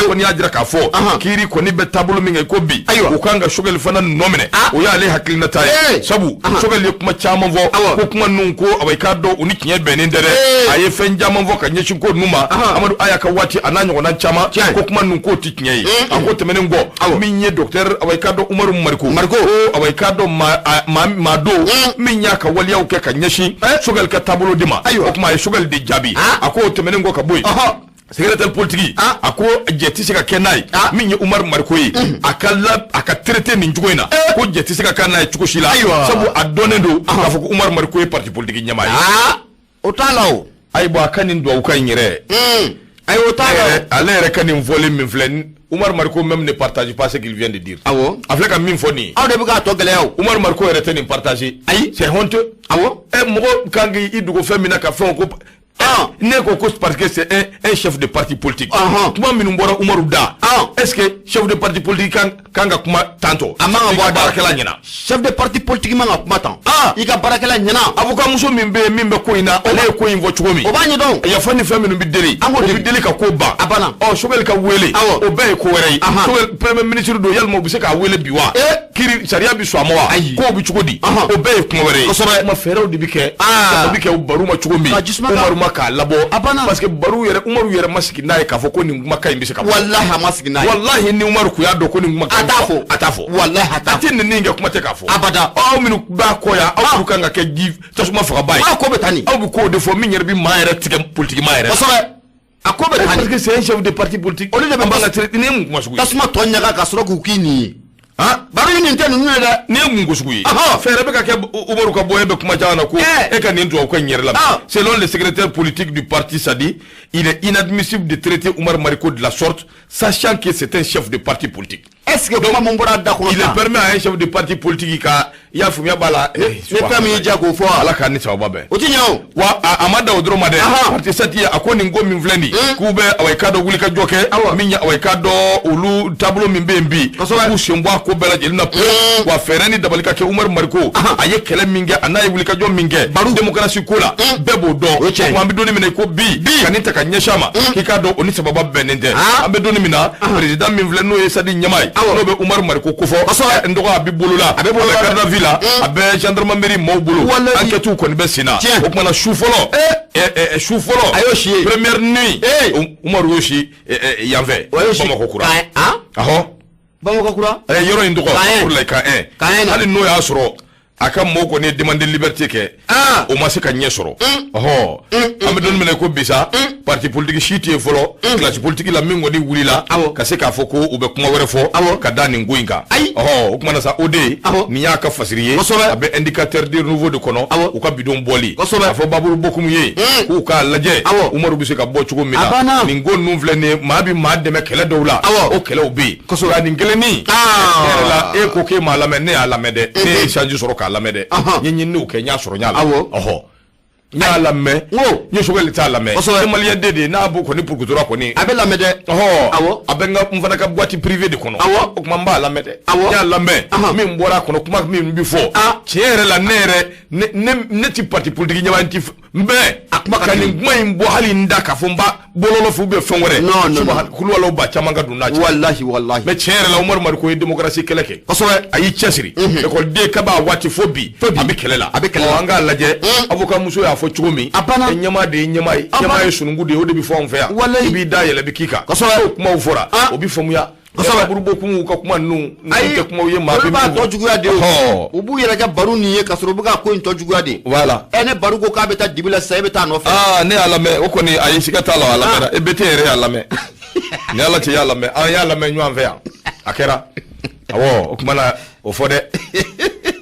Speaker 1: koni ajira ka fo kiri koni be tabulu minga ko bi ko kanga shogal fana nomene o ya le hakilina tay sabu shogal ye kuma chama vo ko kuma nun ko awai kado uni kinye benin dere aye fenja man vo ka nyeshi ko numa Amadou Aya ka wati ananyo ko nan chama ko kuma nun ko tikinye ako temene ngo minye docteur awai kado Umar Marko awai kado ma do minya ka waliya ke ka nyeshi shogal ka tabulo dima ko kuma shogal di jabi ako temene ngo ka boy secrétaire politique ako jeti sika kenai minye Umar Marko yi akalla aka traité ni njugoina ko jeti sika kanai chukoshila sabu adonendo ka foko Umar Marko yi parti politique nyamai
Speaker 2: otalaw
Speaker 1: ay bo akanin do ukay nyire
Speaker 2: ay otalaw
Speaker 1: ale kanin voler min flen Umar Marko même ne partage pas ce qu'il vient de dire afleka min foni
Speaker 2: aw de buga to gelew
Speaker 1: Umar Marko rete ni partager ay c'est honteux mogo kangi idugo femina ka fon ko ne ko parce que c'est un chef de parti politique kuma minum bora Umaru da est-ce que chef de parti politique kanga kuma tanto
Speaker 2: amanga bo
Speaker 1: barakela nyina
Speaker 2: chef de parti politique manga kuma tan iga barakela nyina
Speaker 1: avocat muso mimbe ko ina ole ko invo chugomi
Speaker 2: o banyi don
Speaker 1: ya fani fami no bideli o bideli ka ko ba
Speaker 2: abana
Speaker 1: shogel ka wele o be ko werei shogel premier ministre do yalmo bi se ka wele biwa kiri sharia bi so amawa ko bi chugodi o be ko werei ma feraw di bike bike o baruma chugomi Umaru maka labo parce que baru yere Umaru yere masiki nae ka fo ko ni maka imbi se ka
Speaker 2: wallahi masiki nae
Speaker 1: wallahi ni Umaru ku ya do ko ni maka
Speaker 2: atafo wallahi atafo
Speaker 1: tin ni nga kuma te ka fo
Speaker 2: abada
Speaker 1: aw minu ba ko ya aw ku kanga ke give tasuma fa bay
Speaker 2: ko betani
Speaker 1: aw ko de fo min yer bi maire tike politique maire
Speaker 2: akobe betani
Speaker 1: parce que c'est un chef de parti politique
Speaker 2: on le
Speaker 1: ba nga traité ni mu masugu
Speaker 2: tasuma tonya ka soro ku kini baru ni ntenu neda
Speaker 1: ni mungu suguyi fere be ka ke Umaru ka boye be kuma jana ko e ka ni ndo ko nyere la selon le secrétaire politique du parti Sadi il est inadmissible de traiter Umar Marko de la sorte sachant que c'est un chef de parti politique
Speaker 2: est-ce que il
Speaker 1: permet à un chef de parti politique ka ya fumya bala
Speaker 2: ne fami ja ko fo
Speaker 1: ala ka ni sababa be
Speaker 2: o ti nyawo
Speaker 1: wa amada odro made parti sati akoni ngomi mvlendi kube awai kado wuli ka joke minya awai kado ulu tableau min bembi ku shembo ko bela jelina pe wa fereni dabalika ke Umar Mariko aye kele minge anayi wuli ka jo minge demokrasi kola bebo do ko ambi doni mina ko bi kanita ka nyeshama kikado oni sababa benende ambe doni mina president min vle no esadi nyamai no be Umar Mariko ko fo ndoko abibulula garda villa abe gendarmerie mawbulu enquête ko ni be sina o kuma na shufolo shufolo
Speaker 2: ayoshi
Speaker 1: première nuit Umar Yoshi yanve Bamako kura
Speaker 2: Bamako kura
Speaker 1: yoro indoko pour les cas hali no ya soro aka moko ne demander liberté ke o ma se ka nyesoro am don mena ko bisa parti politique shiti folo classe politique la mingo di wulila ka se ka foko o be kuma were fo ka dani nguinga o kuma na sa ode ni ya ka fasiriye abe indicateur de nouveau de kono o ka bidon boli afo baburu bokum ye o ka laje Umaru bise ka bo chugo mina ni ngon nu vlene ma bi ma de me kele dowla o kele obi ko so ni ngeleni la e ko ke ma la me ne ala me de ne change soro ka lamede nyenyi nu ke nya soro nyala nya lame nyi so gele ta lame e maliya dede na bu ko ni pukutura ko ni
Speaker 2: abe lamede
Speaker 1: abenga mfana ka boîte privée de kono o kuma mba lamede nya lame mi mbora kono kuma mi mbifo tiere la nere ne ti parti politique nyama nti mbe akuma kan ngmai mbo hali ndaka fumba bololo fu be fongore subhan kulwalo ba chamanga dunachi
Speaker 2: wallahi
Speaker 1: me tiere la Umar Mariko démocratie keleke ayi chesiri e ko de kaba wati fobi abi kelela anga laje avocat muso ya fo chugumi nyama de nyama sunungu de o de bi fo onfa ya ibi da yele bi kika kuma ufora obi fomu ya Kosaba burubo kumu ka kuma nu nke kuma ye ma bi
Speaker 2: ba to juguya de ubu yera ga baru ni ye kasoro buga ko into juguya de
Speaker 1: voilà
Speaker 2: ene baru ko ka beta dibila sai beta no fa
Speaker 1: ne alame o ko ni ayi sikata la alame e bete ere alame ni ala ti alame ya alame nyu anfa ya akera awo o kuma na o fode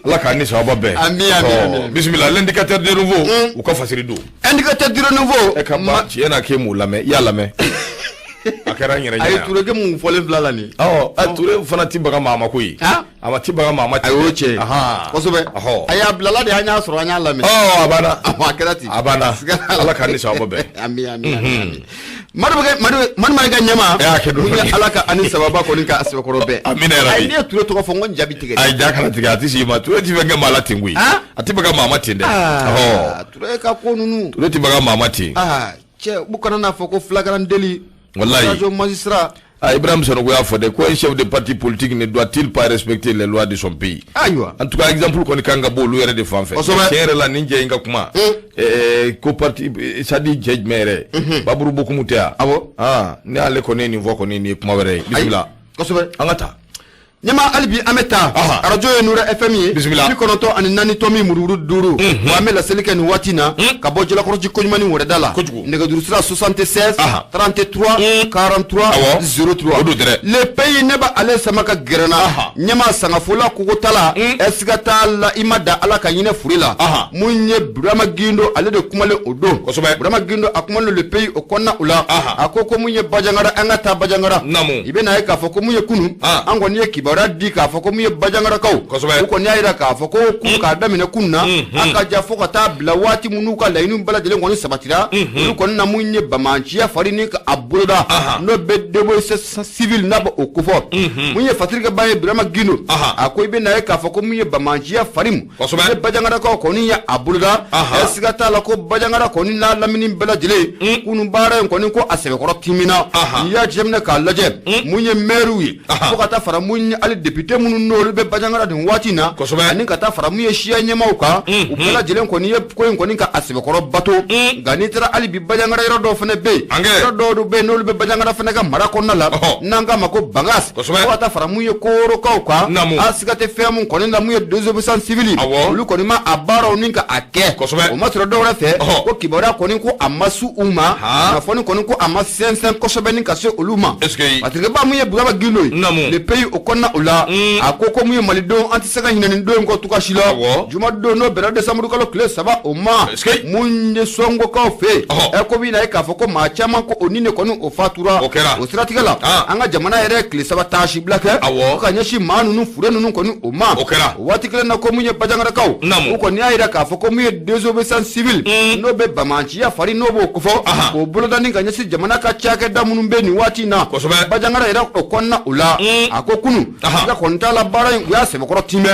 Speaker 1: Allah ka ni sawaba be
Speaker 2: amin
Speaker 1: bismillah l'indicateur de nouveau ou ka fasiri do
Speaker 2: indicateur de nouveau
Speaker 1: e ka ma ti ena ke mu lame ya lame akara nyere
Speaker 2: ay touré ke mu folen blala ni
Speaker 1: touré fana tibaga mama ko yi ama tibaga mama ti
Speaker 2: ayoche kosobe aya blala de hanya soro hanya lame
Speaker 1: abana
Speaker 2: akara ti
Speaker 1: abana Allah ka ni sawaba be
Speaker 2: amin madu ga nyama Allah ka ani sababa ko ni ka asbe ko robe
Speaker 1: amin ya rabbi
Speaker 2: ay ne touré to ko fongon jabi tige
Speaker 1: ay da kana tige ati si ma touré ti venga mala tingui atibaga mama tinde
Speaker 2: touré ka ko nunu
Speaker 1: touré tibaga mama ti
Speaker 2: che bukana na foko flagrant délit
Speaker 1: wallahi
Speaker 2: magistrat
Speaker 1: Ibrahim Sanogo a fait quoi un chef de parti politique ne doit-il pas respecter les lois de son pays en tout cas exemple qu'on kanga bolu yere de fanfe chere la ninja inga kuma ko parti ça dit judge mere baburu boku mutia ne ale ko ne niveau ko ni kuma were bismillah
Speaker 2: kosobe
Speaker 1: angata
Speaker 2: nyama albi ameta radio nura fm bi konoto ani nani tomi mururu duru wa mela selike ni watina ka bojela korji ko nyumani wore dala nega duru sira 76 33 43 03 le pays neba ale samaka gerana nyama sanga fola ko tala esgata la imada ala ka yine furila munye brama gindo ale de kumale odo brama gindo akumalo le pays okonna ula akoko munye bajangara angata bajangara ibe na ka foko munye kunu angoni ekibara di ka foko mu bajangara kaw ko ni ayira ka foko ku ka damine kunna aka ja foko ta bla wati munu ka lainu bala jele ngoni sabatira ko na munye bamanchi ya farini ka abuda no bedebo civil na ba okufo munye fatirika baye brama gino akoy be na ka foko munye bamanchi ya farimu ne bajangara ko ni ya abuda esigata la ko bajangara ko ni na lamini bala jele kunu bara ko ni ko asebe ko timina ya jemna ka laje munye meruwi foko ta fara munye ali député munu nolu be bajangara din watina ani kata faramu ye shiya nyemauka upela jelen ko ni ko ni ka asbe ko bato gani tara ali bi bajangara yoro do fene be yoro do be nolu be bajangara fene ka mara ko nala nanga mako bangas ko ata faramu ye koro ka asigate femu ko ni na mu ye désobéissance civile lu ko ni ma abaro ni ka ake o ma tro do refe ko kibora ko ni ko amasu uma na foni ko ni ko amasensen ko so be ni ka se oluma parce que ba mu ye buga ba gilo le pays o konna konna ula akoko mu malido antisaka hinani ndo ko tukashila juma do no bera desamuru kalo kle saba oma munye songo ka fe ko bina e ka foko ma chama ko onine ko no ofatura o stratigala anga jamana ere kle saba tashi blake ka nyashi manu nu fure nu ko no oma watikle na ko munye bajangara kaw ko ni ayira ka foko mu désobéissance civile no be bamanchi ya fari no bo ko fo ko boloda ni ka nyashi jamana ka chake da munu be ni wati na bajangara ere ko konna ula akokunu ga kontala bara ya se bokoro time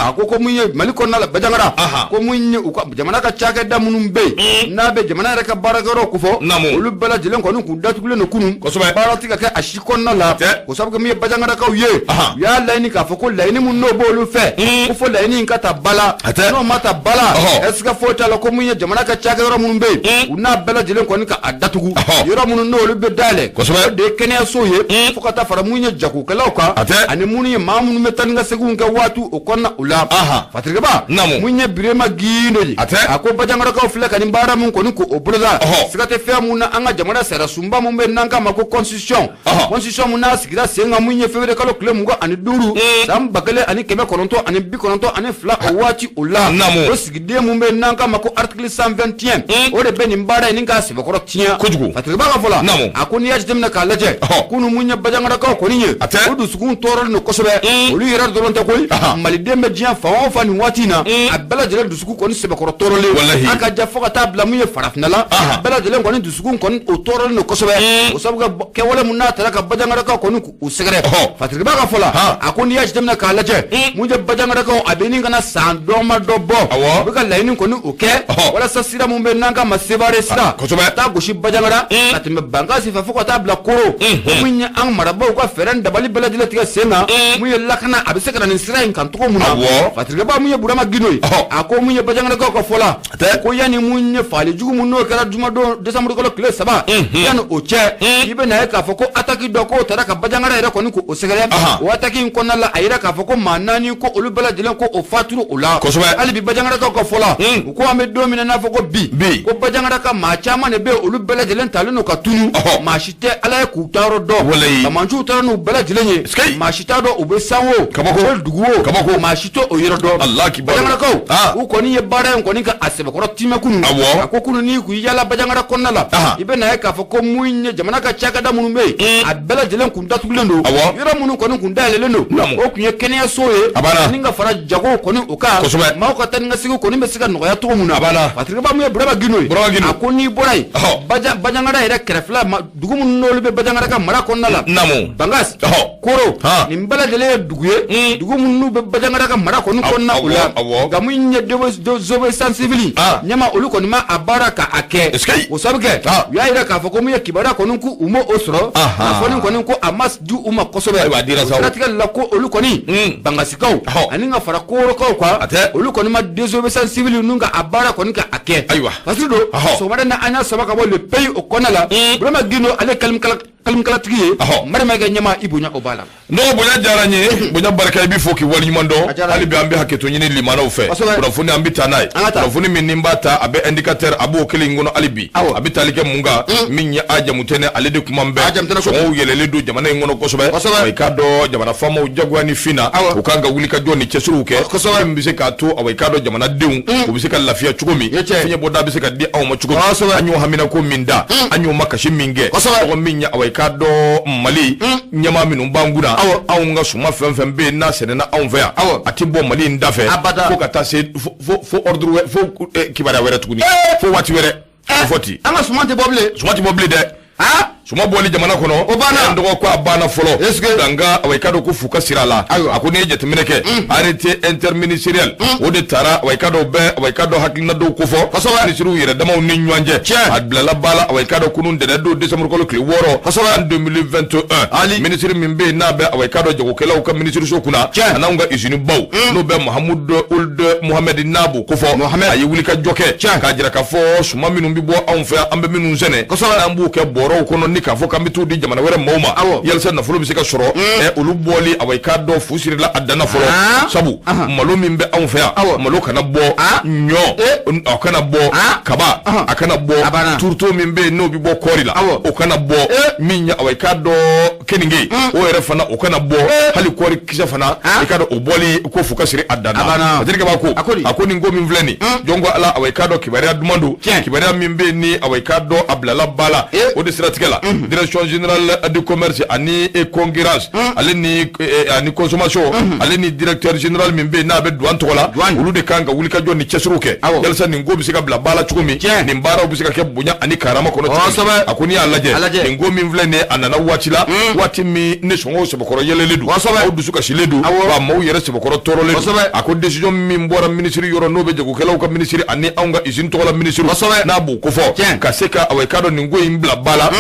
Speaker 2: akoko munye maliko na la bajangara ko munye jamana ka chake da munum be na be jamana reka bara garo kufo ulu bela jilen ko nu datu kule no kunu bara tika ka ashiko na la ko sabu munye bajangara ka uye ya laini ka foko laini mun no bolu fe ko fo laini nkata bala no mata bala eska fota la ko munye jamana ka chake garo munum be una bela jilen ko ni ka adatu yoro mun no ulu be dale de kene so ye foko ta fara munye jaku kala ka ani muni mamu metan nga segun ka watu okonna ula fatirga ba munye birema ginoji ako bajangara ka ofla kan bara mun ko nuko obroda sikate fe muna anga jamana sera sumba mun be nanka mako constitution mun na sikira senga munye fevre kalo kle mungo ani duru sam bagale ani keme kononto ani bi kononto ani fla wati ula o sigide mun be nanka mako article 121 o de beni mbara ni nga sebe koro tinya fatirga ba ka fola ako ni yaji demna ka laje kunu munye bajangara ka ko niye odu sukun toro no kosobe olu yera doron ta koy mali dembe jian fa fa ni watina abela jere dusuku ko ni sebe ko toro le aka jafo ka tabla mu ye farafna la abela jere ko ni dusuku ko o toro no kosobe o sabuga ke wala munna tara ka bajangara ka ko ni o segere fatir ba ka fola akoni ya jemna ka laje mu je bajangara ka abeni kana sandoma dobo buka laini ko ni o ke wala sasira mu be nanga masebare sira ta goshi bajangara atime banga si fa fo ko tabla ko munya an marabo ko feren dabali bela jele tiga senga muye lakana abisekana ni sira kan to muna fatirga ba muye burama ginoi ako muye bajangara ko fola ko yani munye fali jugu munno kala juma do décembre ko kle saba yani o che ibe na ka foko ataki do ko taraka bajangara ira ko ni ko o segere o ataki ko na la ayira ka foko manani ko olu bela jele ko o faturu ula ali bi bajangara ko fola ko ame do mina na foko bi ko bajangara ka ma chama ne be olu bela jele taluno ka tunu ma shite ala ku taro do manju taro no bela jele nye ma shita do ube sanwo kabako duguwo kabako ma shito o yero do Allah ki bajangara ko u ko ni ye bare ko ni ka asebe ko time kunu ko kunu ni ku yala bajangara ko nala ibe na ka fo ko munye jamana ka chaka da munu be abela jelen kun datulendo yero munu ko ni kun dalele no o ku ye kenya soye ni nga fara jago ko ni o ka ma ko tan nga sigo ko ni be siga no ya to muna patrick ba mu ye braba ginoi ko ni borai bajangara ere krefla dugu munu no be bajangara ka mara ko nala bangas koro ni mbala dele duguye dugu munu be bajangara ka mara ko nu ko na ula gamu nye zobe sensibili nyama olu ko ni ma abara ka ake o sabke ya ira ka foko mu ye kibara ko nu ku umo osro fo ni ko ni ko amas du uma kosobe pratical la ko olu ko ni bangasikaw ani nga fara koro ko kwa olu ko ni ma zobe sensibili nu nga abara ko ni ka ake pasido so mara na anya sabaka bo le pays o konala brema gino ale kalm kala tigiye mara mega nyama ibunya obala
Speaker 1: no bonya jaranye bonya barka bi foki wali mando ali bi ambe haketo nyini limana ufe kuna funi ambi tanai kuna funi minimbata abe indicateur abu kili ngono alibi abi talike munga minya aja mutene alede kumambe so yelele do jamana ngono kosobe waikado jamana fama ujagwani fina ukanga wulika joni chesuruke mbise ka to waikado jamana deun ubise ka lafia chukumi finye boda bise ka di awma chukumi anyo hamina ko minda anyo makashi minge ko minya kado mali nyama minu banguna aunga suma fenfen be na senena aunvea atibo mali ndafe fo kata se fo ordre fo kibara were tukuni fo wati were foti
Speaker 2: anga sumati
Speaker 1: boble de suma boli jamana kono ndo ko abana folo danga waikado ku fuka sirala akune jetmineke arrêté interministériel o de tara waikado hakilna do ku fo ni siru yere dama ni nywanje adbla bala waikado kunun de do décembre ko le woro en 2021 ministre mimbe na be waikado jogo kela ko ministre sokuna ananga isini baw no be Mohamud Ould Mohamed Nabou ku fo ayi wulika joke ka jira ka fo suma minum bi bo anfa ambe minun zene ambu ke boro kono ni ka fo kambitu di jamana were mawma yelsa na folo bisika soro olu boli awaikado fusiri la adana folo sabu malo mimbe anfa malo kana bo nyo akana bo kaba akana bo turto mimbe no bi bo korila okana bo minya awaikado keninge o yɛrɛ fana o kana bɔ hali kɔri kisɛ fana i ka dɔn o bɔli ko fo ka siri a dan na terikɛ b'a ko a ko nin ko min filɛ nin jɔn ko ala awɔ i k'a dɔn kibaruya duman don kibaruya min bɛ yen ni awɔ i k'a dɔn a bilala ba la o de siratigɛ la direction générale du commerce ani concurrence ale ni consommation ale ni directeur général min bɛ yen n'a bɛ douane tɔgɔ la olu de kan ka wuli ka jɔ ni cɛsiriw kɛ yalasa nin ko bɛ se ka bila ba la cogo min nin baaraw bɛ se ka kɛ bonya ani karama kɔnɔ a ko n'i y'a lajɛ nin ko min filɛ nin a nana waati la waati min ne sɔngɔw sɛbɛkɔrɔ yɛlɛlen don aw dusu kasilen don wa maaw yɛrɛ sɛbɛkɔrɔ tɔɔrɔlen don a ko décision min bɔra ministre yɔrɔ n'o bɛ jagokɛlaw ka ministre ani anw ka usine tɔgɔ la ministre n'a b'o kofɔ ka se ka awɔ i k'a dɔn nin ko in bila ba la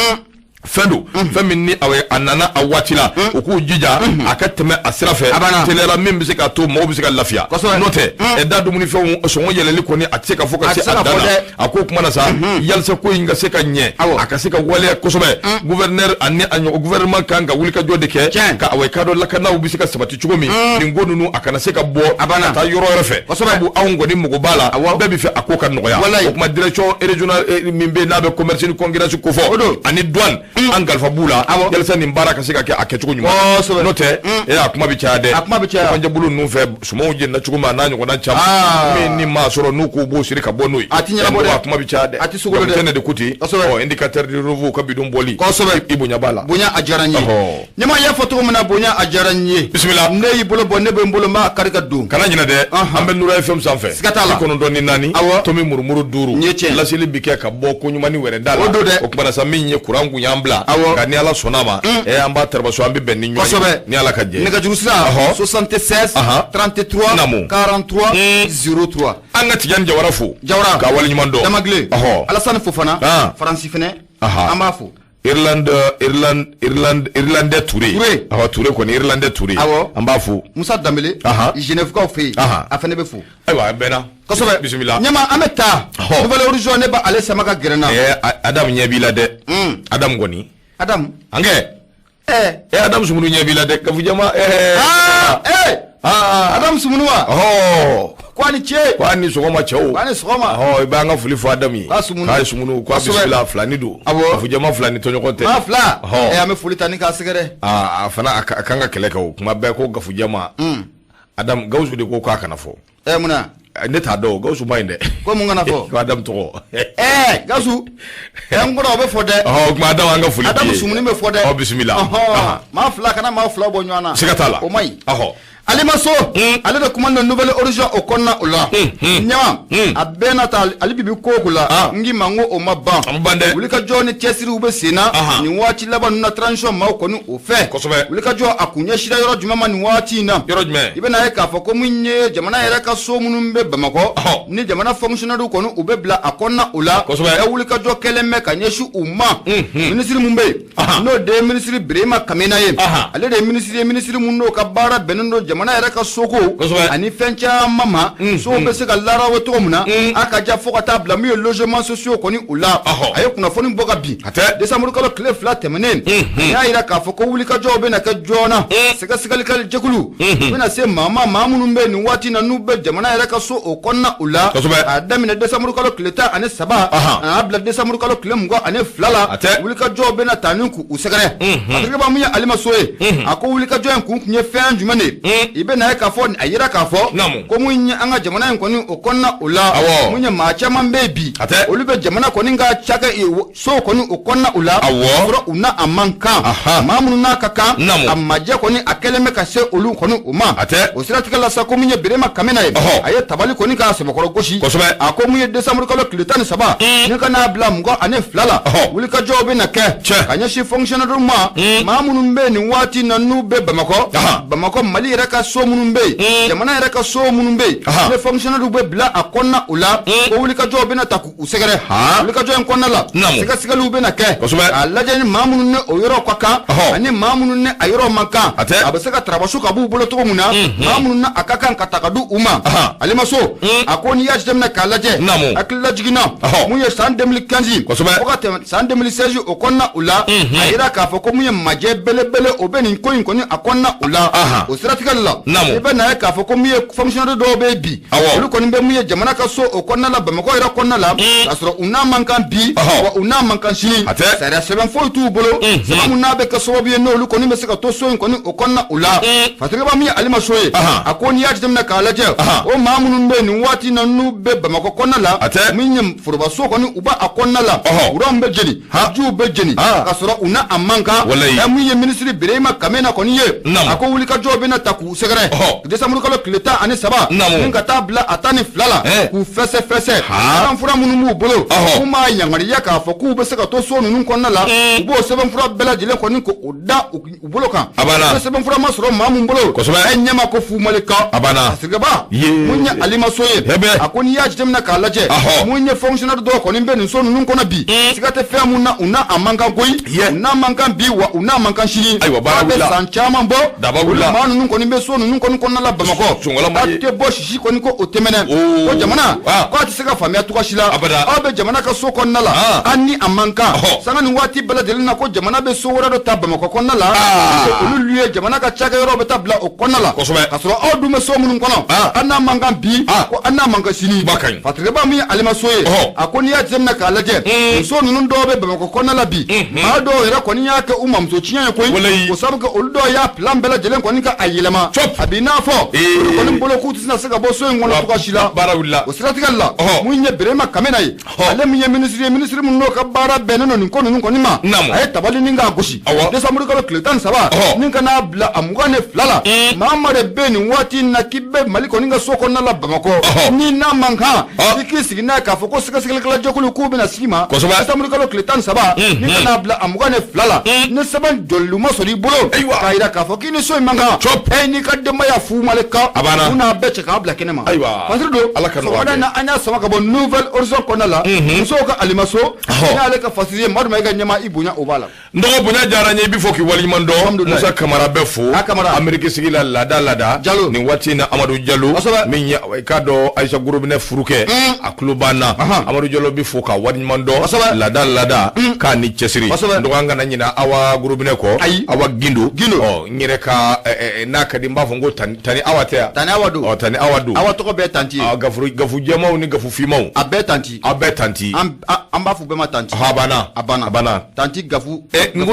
Speaker 1: fɛn don fɛn min ni a nana a waati la u k'u jija a ka tɛmɛ a sira fɛ teliyala min bɛ se k'a to mɔgɔw bɛ se ka lafiya n'o tɛ da dumunifɛnw sɔngɔ yɛlɛli kɔni a tɛ se ka fɔ ka se a dan na a ko kuma na sa yalasa ko in ka se ka ɲɛ a ka se ka waleya kosɛbɛ gouverneur ani a ɲɔgɔn gouvernement kan ka wuli ka jɔ de kɛ ka awɔ i k'a dɔn lakanaw bɛ se ka sabati cogo min nin ko ninnu a kana se ka bɔ ka taa yɔrɔ wɛrɛ fɛ sabu anw kɔni mago b'a la bɛɛ bɛ fɛ a ko ka nɔgɔya o kuma direction régionale min bɛ yen n'a bɛ commerce ni concurrence ko fɔ ani douane an kalifa b'u la yalasa nin baara ka se ka kɛ a kɛcogo ɲuman n'o tɛ a kuma bɛ caya dɛ fanjɛbulu ninnu fɛ sumanw jenina cogo min a n'a ɲɔgɔnna caman min ni maa sɔrɔ n'u k'u b'o siri ka bɔ n'o ye a kuma bɛ caya dɛ tɛnɛ de ko ten indicateur de revue ka bidon bɔli i bonya b'a la
Speaker 2: bonya a diyara n ye ɲɛma y'a fɔ cogo min na bonya a diyara n ye bisimila ne y'i bolo bɔ ne bɛ n bolo n b'a kari ka don
Speaker 1: kana ɲinɛ dɛ an bɛ Nura FM sanfɛ
Speaker 2: siga t'a la
Speaker 1: 94.4 tomi murumuru 5 laseli bɛ kɛ ka bɔ ko ɲuman ni wɛrɛ da la o kumana sa min ye kuran kun y'an bila nka ni ala sɔnna ma an b'a tarabaso an bɛ bɛn ni ɲɔgɔn ye ni ala ka jɛ
Speaker 2: nɛgɛjuru sira 76 33 43 03
Speaker 1: an ka Tijani Jawara fo k'a wale ɲuman dɔn
Speaker 2: Damagile Alassane Fofana Faransi fɛnɛ an b'a fo Irlandais Touré Touré kɔni Irlandais Touré an b'a fo Musa Dambele Genève-kaw fɛ yen a fɛnɛ bɛ fo
Speaker 1: ayiwa an bɛnna kosɛbɛ bisimila
Speaker 2: ɲɛma an bɛ taa nouvelle horizon ne b'a ale sama ka gɛrɛ n na
Speaker 1: Adam ɲɛ b'i la dɛ Adam kɔni
Speaker 2: Adam
Speaker 1: an kɛ Adam Sumunu ɲɛ b'i la dɛ Kafujama
Speaker 2: Adam Sumunu wa ko a ni ce
Speaker 1: ko a ni sɔgɔma cɛw
Speaker 2: ko a ni sɔgɔma
Speaker 1: i b'an ka foli fɔ Adam ye k'a ye Sumunu k'a bisimila filani don Kafujama filani tɔɲɔgɔn tɛ
Speaker 2: fila an bɛ foli ta ni k'a sɛgɛrɛ
Speaker 1: a fana a kan ka kɛlɛ kɛ o kuma bɛɛ ko Kafujama Adam Gawusu de ko k'a kana fɔ
Speaker 2: munna
Speaker 1: ne t'a dɔn Gawusu ma ɲi dɛ
Speaker 2: ko mun kana fɔ
Speaker 1: ko Adam tɔgɔ
Speaker 2: Gawusu n kɔrɔ o bɛ fɔ dɛ
Speaker 1: kuma Adam an ka foli
Speaker 2: Adam Sumuni bɛ fɔ dɛ
Speaker 1: bisimila
Speaker 2: maa fila kana maa fila bɔ ɲɔgɔn na
Speaker 1: siga t'a la
Speaker 2: o ma ɲi Alimaso ale de kuma na nouvelle horizon o kɔnɔna o la ɲama a bɛɛ na ta ale bi ko o ko la n k'i ma n ko o ma ban wuli ka jɔ ni cɛsiriw bɛ sen na nin waati laban ninnu na transition maaw kɔni o fɛ wuli ka jɔ a kun ɲɛsira yɔrɔ jumɛn ma nin waati in na i bɛna ye k'a fɔ ko min ye jamana yɛrɛ ka so minnu bɛ Bamakɔ ni jamana fonctionnaires kɔni u bɛ bila a kɔnɔna o la wuli ka jɔ kɛlen bɛ ka ɲɛsin u ma ministre mun bɛ yen n'o de ye ministre Birahima Kamina ye ale de ye ministre mun n'o ka baara bɛnnen don jamana yɛrɛ ka soko ani fɛn caman ma so bɛ se ka larawe cogo min na a ka ja fo ka taa bila min ye logement sociaux kɔni u la a ye kunnafoni bɔ ka bin décembre kalo tile 2 tɛmɛnen n y'a yira k'a fɔ ko wulikajɔw bɛna kɛ joona sɛgɛsɛgɛlikɛli jɛkulu u bɛna se maa minnu bɛ nin waati na n'u bɛ jamana yɛrɛ ka so o kɔnɔna u la a daminɛ décembre kalo tile 13 a y'a bila décembre kalo tile 22 la wulikajɔw bɛna taa ni k'u sɛgɛrɛ a terikɛba min ye Alimaso ye a ko wulikajɔ in kun ye fɛn jumɛn de i bɛ na ye k'a fɔ a yira k'a fɔ ko mun ye an ka jamana in kɔni o kɔnɔna o la mun ye maa caman bɛ bi olu bɛ jamana kɔni ka cakɛ so kɔni o kɔnɔna o la sɔrɔ u na a man kan maa minnu n'a ka kan a majɛ kɔni a kɛlen bɛ ka se olu kɔni o ma o siratigɛ la sa ko mun ye Birahima Kamina ye a ye tabali kɔni k'a sɛbɛkɔrɔ gosi a ko mun ye décembre kalo tile 13 ni ka n'a bila 22 la wulikajɔw bɛ na kɛ ka ɲɛsin fonctionnaire ma maa minnu bɛ nin waati na n'u bɛ Bamakɔ Mali yɛrɛ ka so minnu bɛ yen jamana yɛrɛ ka so minnu bɛ yen ne fonctionnaire bɛ bila a kɔnɔna o la ko wulikajɔw bɛna ta k'u sɛgɛrɛ wulikajɔ in kɔnɔna la sɛgɛsɛgɛliw bɛna kɛ a lajɛ ni maa minnu ne o yɔrɔ ka kan ani maa minnu ne a yɔrɔ man kan a bɛ se ka tarabasu ka b'u bolo cogo min na maa minnu na a ka kan ka ta ka di u ma Alimaso a ko n'i y'a jateminɛ k'a lajɛ hakili lajiginna mun ye san 2015 fo ka tɛmɛ san 2016 o kɔnɔna o la a yira k'a fɔ ko mun ye majɛ belebele o bɛ nin ko in kɔni a kɔnɔna o la o siratigɛ la e be na ka fo ko mi fonctionnaire do be bi olu ko ni be mu jamana ka so o konna la Bamako ira konna la asro una mankan bi wa una mankan shini sara seben fo tu bolo sama mun na be ka so bi no olu ko ni be se ka to so ko ni o konna ula fatire ba mi alima soye akoni ya jamna ka la je o mamunun be ni wati na nu be Bamako konna la min nyam furba so ko ni uba akonna la uram be jeni ju be jeni ka so una amanka e mu ye ministre Birema Kamena ko ni ye ako wuli ka jobe na taku segere de samuru kala kleta ani saba nka tabla atani flala ku fese an fura munu mu bolo kuma yangari ya ka fo ku be se ka to so nunu konna la ubo seben fura bela jile ko ni ko oda ubolo kan seben fura masro mamun bolo en nyama ko fu malika asiga ba munya alima soye akoni ya jemna ka laje munya fonctionnaire do ko ni be ni so nunu konna bi sigate fe munna una amanga goyi una manga bi wa una manga shiri be sanchama bo manu nun ko ni be so nunu konna la Bamako ate bo shishi ko ni ko otemene ko jamana ko ati sega famia to kashila abe jamana ka so konna la anni amanka sanga ni wati bala delina ko jamana be so wora do tabba ko konna la ko luluye jamana ka chaga yoro be tabla o konna la kasro o du me so munun kono anna manga bi ko anna manga sini fatre ba mi alima soye akoni ya jamna ka laje so nunun do be Bamako konna la bi ma do era ko ni ya ka umam so chinya ko ko sabuka uldo ya plan bela jelen ko ni ka ayilema abina fo ko ni bolo ku tisna sega bo so ngono to kashila barawilla o stratigalla munye Birema Kamena yi ale munye ministre mun no ka bara beneno ni ko nun ko ni ma ay tabali ninga goshi de samuri ko kletan saba ninka na bla amugane flala mamare beni wati na kibbe maliko ninga soko na la Bamako ni na manka ikisi na ka foko sika kala jokulu ku bina sima samuri ko kletan saba ninka na bla amugane flala ne saban joluma soli bolo kaira ka foki ni so manga ay ni ka de maya fu malika una beche ka bla kenema pasrido ala na anya sama ka bon nouvelle horizon konala muso ka alimaso ya ale ka fasiriye madu mai ga nyama ibunya obala
Speaker 1: ndo bunya jaranye bi foki wali mando musa kamara befo amerika sigila lada ni wati na Amadou Diallo min ya ka do Aisha Gurubine furuke aklubana Amadou Diallo bi foka wali mando lada ka ni chesiri ndo nganga na nyina awa Gurubine ko awa gindo nyire ka naka di mbafo ngo tani awate
Speaker 2: tani awadu awato ko be tanti
Speaker 1: gafu jema ni gafu fimau
Speaker 2: abetanti ambafu be ma tanti abana tanti gafu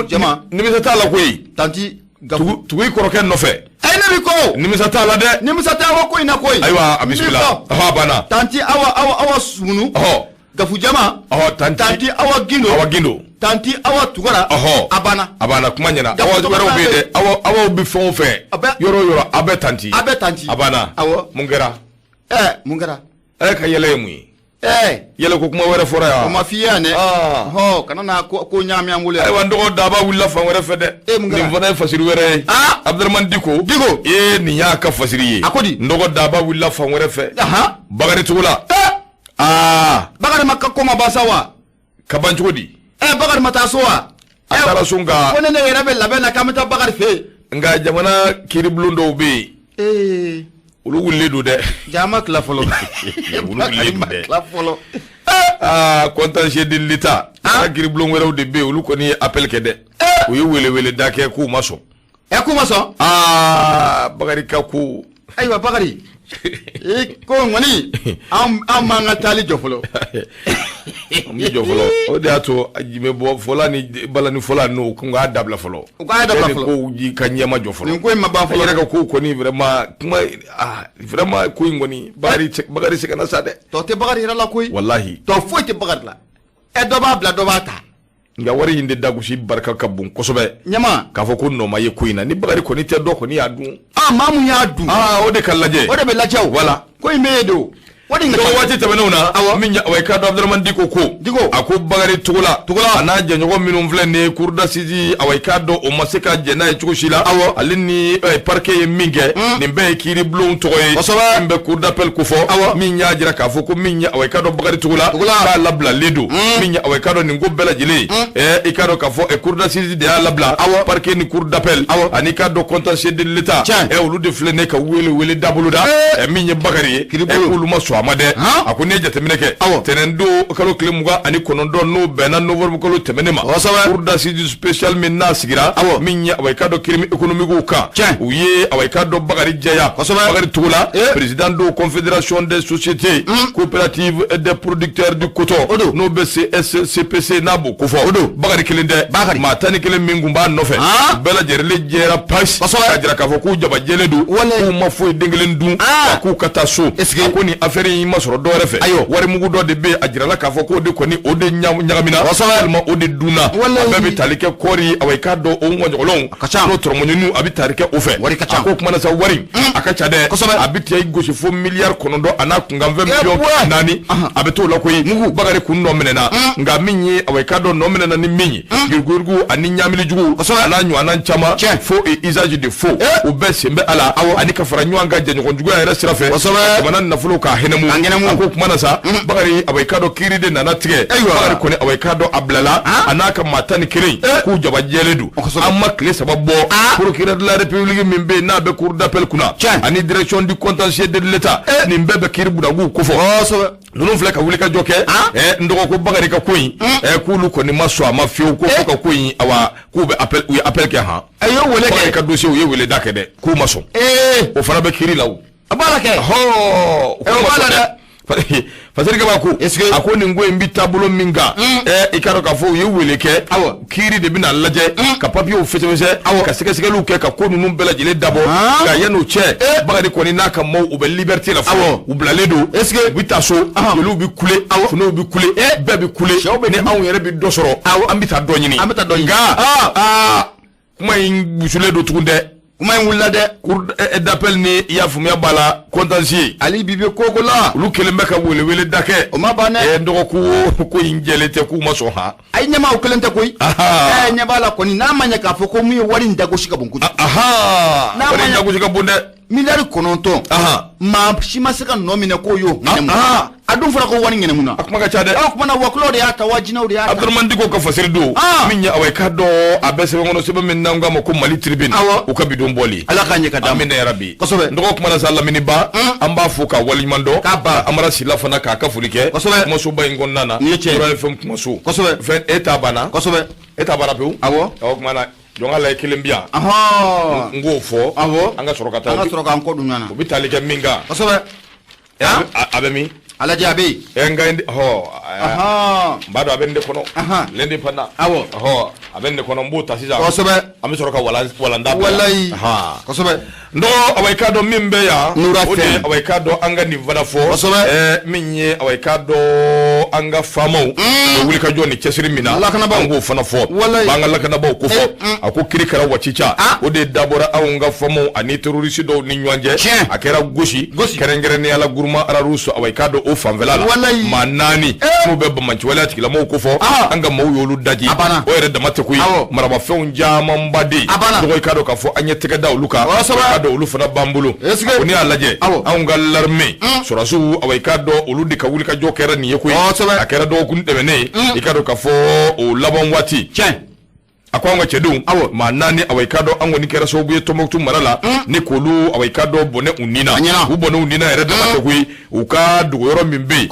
Speaker 1: jema nimisa la koyi
Speaker 2: tanti gafu
Speaker 1: tuwi koroken no fe
Speaker 2: ay nabi ko
Speaker 1: nimisa la de
Speaker 2: nimisa wa koyi na koyi
Speaker 1: aywa bismillah abana
Speaker 2: tanti awa sunu gafu jema tanti awa gindo tanti awa tugara abana kumanyana awa tugara obede awa bi fon fe yoro abetanti abana mungera ka yele mu yele ko kuma were fora ya o mafiya ne kana na ko nyami amule
Speaker 1: ay wan dogo daba willa fa were fede ni vona fasiri were Abdurrahman Diko ni ya ka fasiri
Speaker 2: akodi
Speaker 1: ndogo daba willa fa were fe bagari tugula
Speaker 2: bagari makka ko mabasawa
Speaker 1: kaban chudi
Speaker 2: bagari matasowa
Speaker 1: atara sunga
Speaker 2: wona ne rebe labe na kamata bagari fe
Speaker 1: nga jamana kiri blundo be ulu wulle do de
Speaker 2: jama kla folo
Speaker 1: ulu wulle de kla folo kontan je de lita kiri blon wera de be ulu ko ni appel ke de o yu wele dake ku maso bagari ka ku
Speaker 2: aywa bagari ko ngoni am manga tali jofolo
Speaker 1: mi jofolo o de ato ajime bo fola ni balani fola no ko nga dabla folo ko ji kanyema jofolo
Speaker 2: ni ko ma ba folo
Speaker 1: reka ko ni vraiment kuma vraiment ko ngoni bagari se kana sade
Speaker 2: to te bagari la koy
Speaker 1: wallahi
Speaker 2: to foite bagari la e do ba bla do ba ta
Speaker 1: nga wari hinde dagushi barka kabun kosobe
Speaker 2: nyama
Speaker 1: ka fo ko no maye kuina ni bagari ko ni te do ko ni adu
Speaker 2: mamu ya adu
Speaker 1: o de kallaje
Speaker 2: o de be lajaw
Speaker 1: wala
Speaker 2: ko imedo wadi
Speaker 1: nga wati tabenona min ya way ka do Abdurrahman Diko ako bagari tugula ana janyo minum vlene kurda siji away ka do o maseka jena e chukushila alini parquet minge nimbe kiri blon toy nimbe kurda pel kufo min ya jira ka fo ko min ya away ka do bagari tugula ka labla ledo min ya away ka do ningo bela jili ikado ka fo kurda siji de labla parquet ni kurda pel ani ka do contentieux de l'état olu de flene ka wele dabuluda min ya bagari e kulu maso famade akuni jatemine ke tenendo kalo klimuga ani konondo no bena november kalo temenema urda sidi special minna sigira minya awikado kirimi economique ka uye awikado bagari jaya bagari tula président de confédération des sociétés coopératives et des producteurs du coton no BCS CPC nabo kofo bagari kilinde matani kile mingumba nofe bela jerele jera pas ajira kafo ku jaba jeledu ku mafo dengelendu ku kataso akoni affaire yi masoro do refe wari mugu do de be ajira la kafo ko de koni ode nyagamina ma ode duna babi talike kori awikado o ngolon no tromonyunu abi tarike ofe ko kuma na sa wari akacha de abiti ay gosi fo milliard konondo anaku nga 20 million nani abeto la koyi bagare kunno menena nga minyi awikado no menena ni minyi gurgurgu ani nyamili jugu alanyu ananchama fo e usage de faux o besembe ala ani kafara nyanga je ngonjugu ya resirafe manan na fulo ka henemu ko kuma na sa bagare awikado kiride nana tige bagare kone awikado ablala anaka matani kirin ku jaba jeledu amma kle sababo procureur de la république mimbe na be cour d'appel kuna ani direction du contentieux de l'état ni mbebe kiribuda gu kofo nunu fleka wulika joke ndoko ko bagari ka koyi kulu ko ni maswa mafio ko ka koyi awa ku be appel ke ha ayo wele ka dossier wo wele dakede ku maso o fara be kiri lawo abala ke ho o bala fasari ka baku akoni ngwe mbi tabulo minga ikaro ka fo yewele ke kiri de bina laje ka papier o fetewese ka sike lu ke ka konu num bela jile dabo ka yano che bagadi koni naka mo u be liberté la fo u blaledo bitaso yelu bi kule funo bi kule be bi kule ne awu yere bi dosoro ambita donyini ga kuma ingusule do tukunde kuma wula de cour d'appel ni yafumya bala contentieux ali bibe kogola lu kelembe ka wele dake o mabane ndoko ku injelete ku maso ha ay nyama o kelente koy nyabala koni na manya ka foko mu wari ndago shika bunkuti na wari ndago shika bunde milari kononto ma shimaseka nomine ko yo adun fara ko wani ngene muna akuma ka chade akuma na waklo de ata wajina de ata abdurman diko ka fasiri do minya awai kado abese ngono sebe min nanga mo ko mali tribune o ka bidon boli ala kanye ka dam min ya rabbi kosobe ndoko kuma na salla mini ba amba fuka wali mando amara sila fana ka ka fulike mo so bay ngon nana ro fm kuma so kosobe fen eta bana kosobe eta bara pe o kuma na jonga la kilembia ngofo anga soroka ko dunyana o bitali ke minga kosobe abemi ala jabe ngandi bado abende kono lendi panda abende kono mbuta sija kosobe amisoroka wala ndaba wallahi kosobe ndo awaikado mimbe ya ode awaikado anga ni vadafo minye awaikado anga famo wulika joni chesiri mina ango fana fo banga lakana ba ko fo akukiri kara wachicha ode dabora anga famo ani terroriste do ni nywanje akera goshi kerengere ni ala guruma ara ruso awaikado o famvelala manani no beba manchi wala tikila mo ko fo anga mo yolu daji o yere da matekui maraba fe njama mbadi do awaikado ka fo anyeteka da luka do ulu fana bambulu kuni alaje aunga larme surasu awaikado ulu dika wulika jokera ni yekui akera do kun debene ikado ka fo o labon wati akwanga chedu manani awaikado ango nikera so buye tomoktu marala ni kolu awaikado bone unina ubone unina ereda matekui uka dugoro mimbe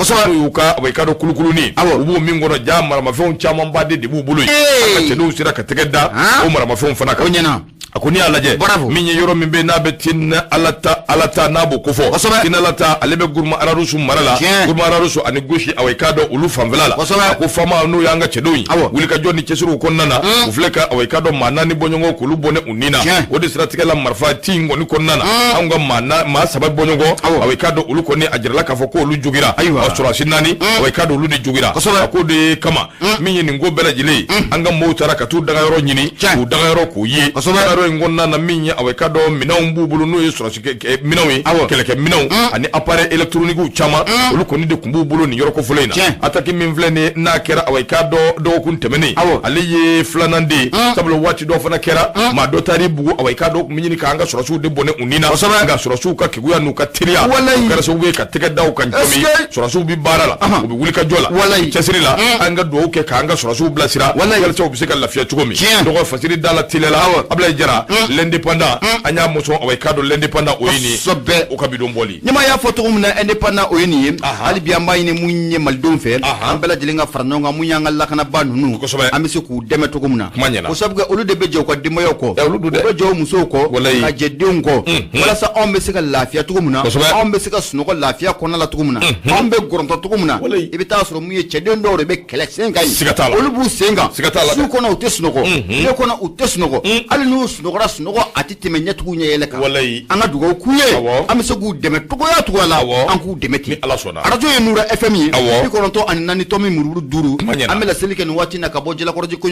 Speaker 1: uka awaikado kulukulu ni ubu mingono jamara mafon chama mbade de bubulu aka chedu sira kategeda o mara mafon fanaka akuni alaje minye yoro mimbe na betin alata nabo kufo tin alata alebe gurma ararusu marala gurma ararusu ani goshi awaikado ulufa mvelala akufama no yanga chedoi wulika joni chesuru konnana ufleka awaikado manani bonyongo kulubone unina odi strategela marfa tingo ni konnana anga mana ma sababu bonyongo awaikado ulukoni ajirala kafoko ulujugira asura sinani awaikado uludi jugira akode kama minye ningo bela jile anga motara katu daga yoro nyini daga yoro kuyi ngonna na minya awaikado minaw mbubulu no yesura minawi keleke minaw ani appareil électronique chama ulukoni de kumbubulu ni yoroko fulena ataki minvlene na kera awaikado do kun temeni aliye flanandi sablo wati do fana kera ma do tari bugu awaikado minyini ka anga surasu de bone unina anga surasu ka kiguya no ka tiria kara so be ka tega daw kan tomi surasu bi barala ubi wulika jola chesirila anga do ke ka anga surasu blasira wala so bi se ka lafiya tugomi do fasiri dala tilela abla jara Aidara l'indépendant anya muso o kado l'indépendant o yini
Speaker 2: sobe
Speaker 1: o kabidon boli
Speaker 2: nyama ya foto umna indépendant o yini hali bi amba yini munye maldon fe an bela jelinga farnonga munyanga lakana banunu amisi ku deme to kumna ko sabga olu de bejo ko dimo yoko be jo muso ko ka jedin ko wala sa on be sika lafiya to kumna on be sika sunuko lafiya ko na la to kumna on be goronto to kumna ibita soro muye cheden do be kele senga olu bu senga su ko na utesnuko ne ko na utesnuko ali no sunukora sunuko atitime nyatugu nyele ka anga dugo kuye amisi ku deme to ko ya to wala an ku deme ti arajo ye nura fm yi bi koronto ani nani tomi mururu duru amela selike ni wati na kabo jela korji ko